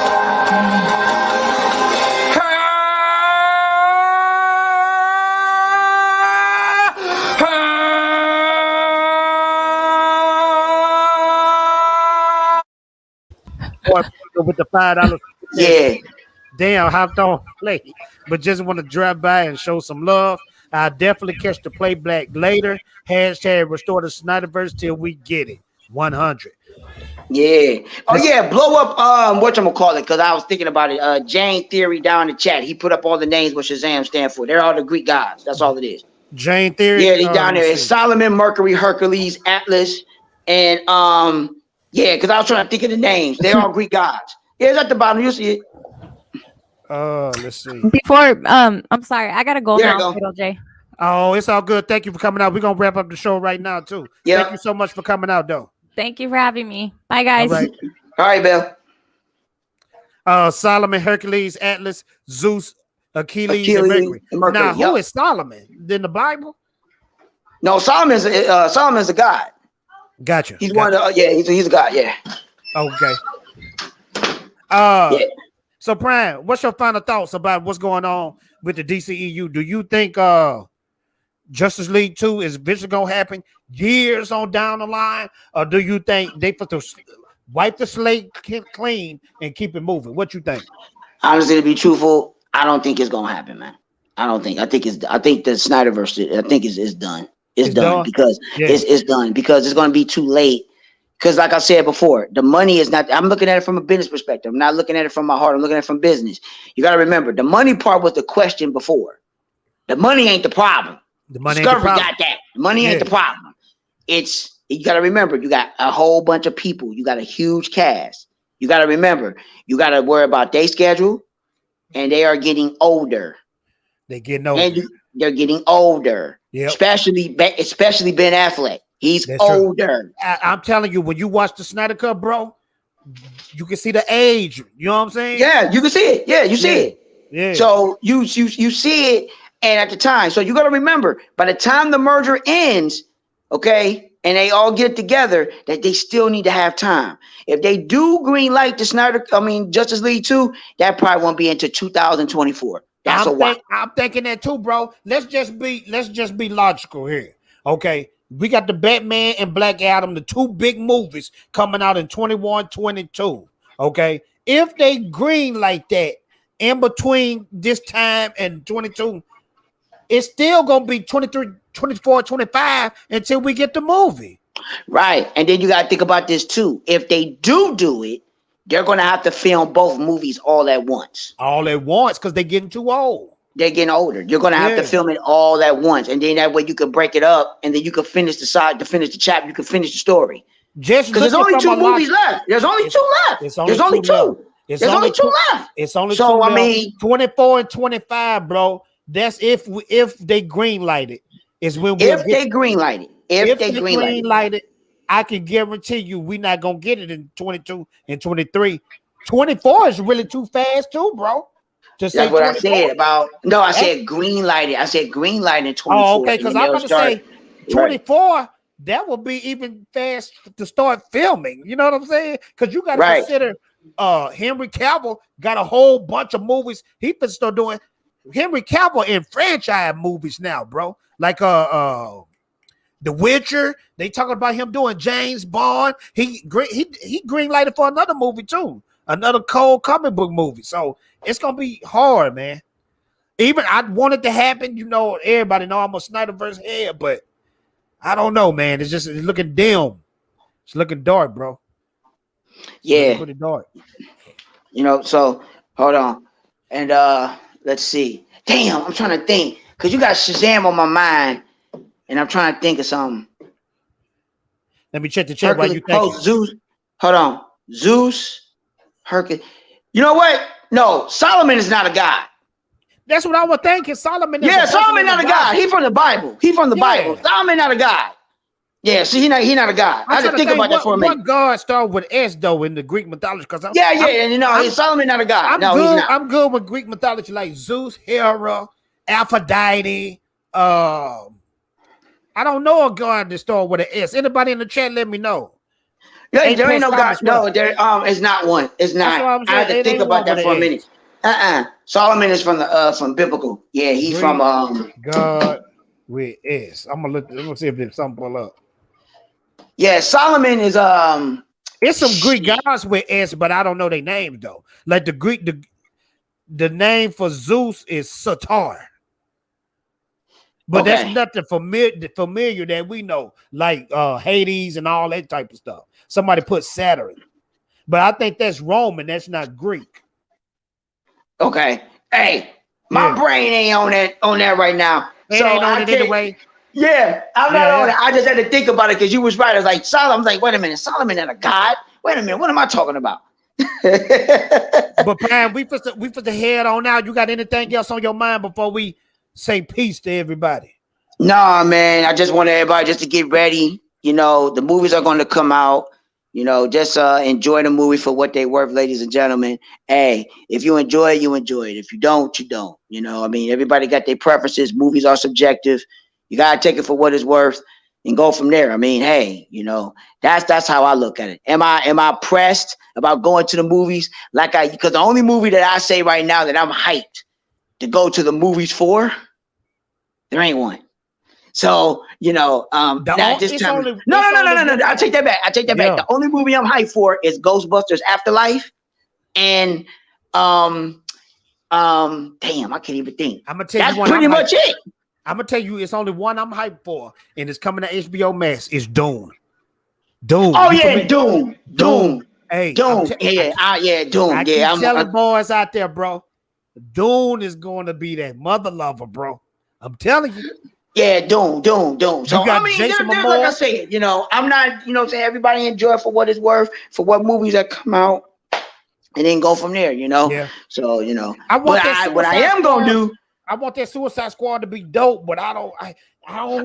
With the $5, damn, hopped on play, but just want to drive by and show some love. I'll definitely catch the playback later. Hashtag restore the Snyderverse till we get it 100. Yeah. Oh yeah, blow up whatchamacallit, because I was thinking about it. Jane Theory down in the chat. He put up all the names what Shazam stand for. They're all the Greek gods. That's all it is. Jane Theory. Yeah, they down there. It's Solomon, Mercury, Hercules, Atlas, and because I was trying to think of the names. They're all Greek gods. Yeah, it's at the bottom. You see it. Let's see. Before, I'm sorry, I gotta go now. Jay. Oh, it's all good. Thank you for coming out. We're gonna wrap up the show right now too. Yeah. Thank you so much for coming out, though. Thank you for having me. Bye, guys. All right, Bill. Solomon, Hercules, Atlas, Zeus, Achilles and Mercury. Now, who is Solomon? In the Bible? No, Solomon's a god. Gotcha. He's one of he's a god. Yeah. Okay. So Prime, what's your final thoughts about what's going on with the DCEU? Do you think Justice League 2 is eventually gonna happen years on down the line, or do you think they put to wipe the slate clean and keep it moving? What you think? Honestly, to be truthful, I don't think it's gonna happen, man. I think the Snyderverse, I think is done. It's done because it's done because it's gonna be too late. Because like I said before, the money is not, I'm looking at it from a business perspective. I'm not looking at it from my heart. I'm looking at it from business. You got to remember, the money part was the question before. The money ain't the problem. The money Discovery got that. The money ain't the problem. You got to remember, you got a whole bunch of people. You got a huge cast. You got to remember, you got to worry about their schedule, and they are getting older. They're getting older. They're getting older. Yep. Especially Ben Affleck. He's older. I'm telling you, when you watch the Snyder Cut, bro, you can see the age. You know what I'm saying? Yeah, you can see it. Yeah, you see it. Yeah. So you see it, and at the time, so you got to remember, by the time the merger ends, okay, and they all get together, that they still need to have time. If they do green light the Justice League 2, that probably won't be until 2024. That's I'm thinking that too, bro. Let's just be logical here. Okay. We got the Batman and Black Adam, the two big movies coming out in 21, 22. Okay. If they green like that in between this time and 22, it's still going to be 23, 24, 25 until we get the movie. Right. And then you got to think about this too. If they do it, they're going to have to film both movies all at once. All at once because they're getting too old. They're getting older. You're going to have to film it all at once. And then that way you can break it up and then you can finish the chapter. You can finish the story. Just because there's only two movies left. There's only two left. There's only two. There's only two left. It's only so, two. I mean, 24 and 25, bro. That's if they green light it. Is when they green light it. If they green light it, I can guarantee you we're not gonna get it in 22 and 23. 24 is really too fast too, bro. That's what 24? I said about. No, I said green lighted. I said green lighting 24. Oh, okay, because I'm going to say 24. Right. That would be even fast to start filming. You know what I'm saying? Because you got to consider Henry Cavill got a whole bunch of movies. He can start doing Henry Cavill in franchise movies now, bro. Like The Witcher. They talking about him doing James Bond. He green lighted for another movie too. Another cold comic book movie. So it's gonna be hard, man. Even I want it to happen. You know, everybody know I'm a Snyderverse head, but I don't know, man. It's looking dim. It's looking dark, bro. It's pretty dark. You know, so hold on. And let's see. Damn, I'm trying to think. Cause you got Shazam on my mind, and I'm trying to think of something. Let me check the chat while you think. Zeus. Hold on. Zeus. Hercules. You know what? No, Solomon is not a god. That's what I was thinking. Solomon. Solomon not a god. He from the Bible. He from the Bible. Solomon not a god. Yeah, see, he not a god. I had to think about that for a minute. What god started with S though in the Greek mythology? Because and you know, Solomon not a god. He's not. I'm good with Greek mythology like Zeus, Hera, Aphrodite. I don't know a god that started with an S. Anybody in the chat, let me know. Yeah, there ain't no god. No, there it's not one. It's not. I had to think about that for a minute. Solomon is from biblical. Yeah, he's from God with S. I'm gonna see if there's something pull up. Yeah, Solomon is It's some Greek gods with S, but I don't know their names though. Like the Greek, the name for Zeus is Satar. But that's nothing familiar that we know, like Hades and all that type of stuff. Somebody put Saturn, but I think that's Roman. That's not Greek. Okay. Hey, my brain ain't on that right now. It ain't on it anyway. Yeah, I'm not on it. I just had to think about it because you was right. I was like, Solomon. I was like, wait a minute, Solomon not a god. Wait a minute, what am I talking about? But Pam, we put the head on now. You got anything else on your mind before we say peace to everybody? No, man. I just want everybody just to get ready. You know, the movies are going to come out. You know, just enjoy the movie for what they worth, ladies and gentlemen. Hey, if you enjoy it, you enjoy it. If you don't, you don't. You know, I mean, everybody got their preferences. Movies are subjective. You got to take it for what it's worth and go from there. I mean, hey, you know, that's how I look at it. Am I pressed about going to the movies? Because the only movie that I say right now that I'm hyped to go to the movies for, there ain't one. So, you know, not this time. No. I take that back. The only movie I'm hyped for is Ghostbusters Afterlife. And damn, I can't even think. I'm gonna tell you one. Pretty much it. I'm gonna tell you, it's only one I'm hyped for, and it's coming to HBO Max. It's Dune. Dune. Oh yeah, Dune. Hey, Dune. Dune. I'm telling boys out there, bro. Dune is going to be that mother lover, bro. I'm telling you. Yeah, Dune. So I mean, there's like I said, you know, I'm not, you know what I'm saying, everybody enjoy it for what it's worth, for what movies that come out, and then go from there, you know. Yeah. So, you know, what I am gonna do. I want that Suicide Squad to be dope, but I don't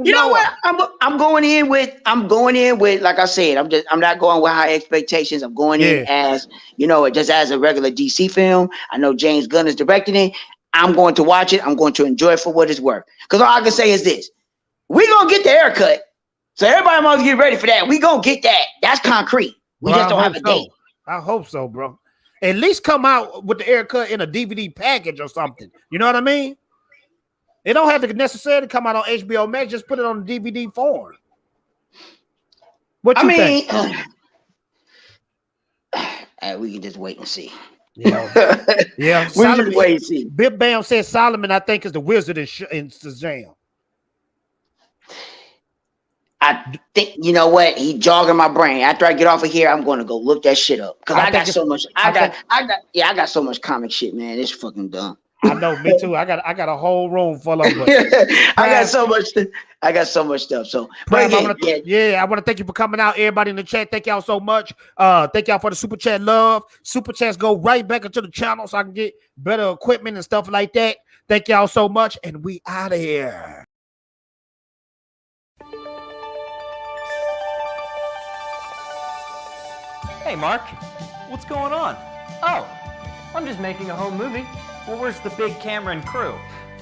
you know what? I'm going in with, like I said, I'm not going with high expectations. I'm going in as, you know, just as a regular DC film. I know James Gunn is directing it. I'm going to watch it. I'm going to enjoy it for what it's worth. Because all I can say is this. We're going to get the haircut. So everybody must get ready for that. We're going to get that. That's concrete. We just don't have a date. I hope so, bro. At least come out with the haircut in a DVD package or something. You know what I mean? It don't have to necessarily come out on HBO Max. Just put it on the DVD form. What you think? We can just wait and see. Yeah. We just wait and see. Bip Bam says Solomon, I think, is the wizard in Shazam. I think, you know what? He jogging my brain. After I get off of here, I'm going to go look that shit up because I got so much. I got so much comic shit, man. It's fucking dumb. I know, me too. I got a whole room full of it. I got so much stuff. So, but I want to thank you for coming out, everybody in the chat. Thank y'all so much. Thank y'all for the super chat love. Super chats go right back into the channel so I can get better equipment and stuff like that. Thank y'all so much, and we out of here. Hey, Mark, what's going on? Oh, I'm just making a home movie. Well, where's the big camera and crew?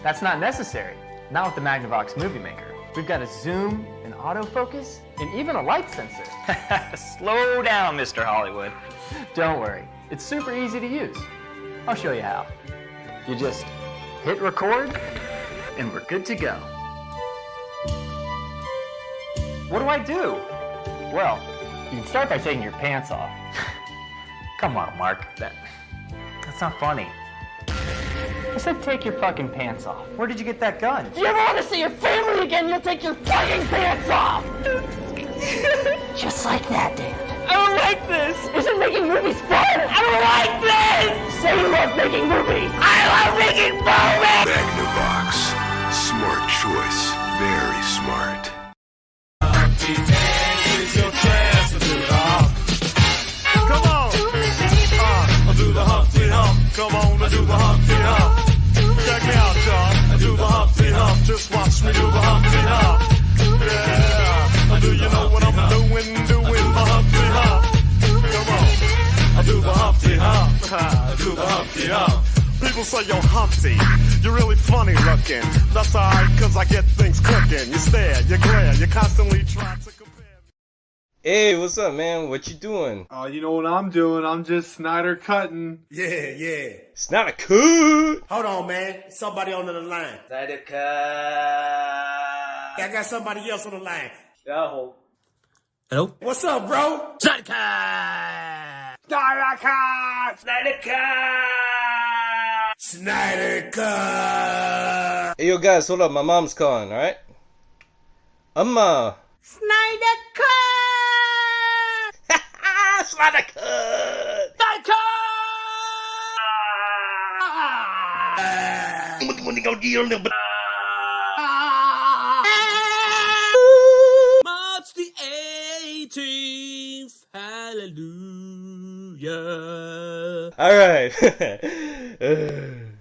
That's not necessary. Not with the Magnavox Movie Maker. We've got a zoom, an autofocus, and even a light sensor. Slow down, Mr. Hollywood. Don't worry, it's super easy to use. I'll show you how. You just hit record, and we're good to go. What do I do? Well, you can start by taking your pants off. Come on, Mark. That's not funny. I said take your fucking pants off. Where did you get that gun? If you ever want to see your family again, you'll take your fucking pants off! Just like that, Dan. I don't like this! Isn't making movies fun? I don't like this! Say you love making movies! I love making movies! Magnavox. Smart choice. Very smart. Come on! Do the Humpty Hump. Come on and do the Humpty Hump. Check me out, y'all. I do the Humpty Hump. Just watch me do the Humpty Hump. Yeah. Do you know what I'm doing? Doing the Humpty Hump. Come on. I do the Humpty Hump. I do the Humpty Hump. People say you're Humpty, you're really funny looking. That's alright, cause I get things cooking. You stare, you glare, you constantly try to compare. Hey, what's up, man? What you doing? You know what I'm doing? I'm just Snyder cutting. Yeah. Snyder cut. Hold on, man. Somebody on the line. Snyder cut. I got somebody else on the line. Hello. What's up, bro? Snyder cut. Snyder cut. Snyder cut. Hey, yo, guys, hold up. My mom's calling, alright? Snyder cut. Snyder cut. Snyder cut. March the 18th. Hallelujah. Alright.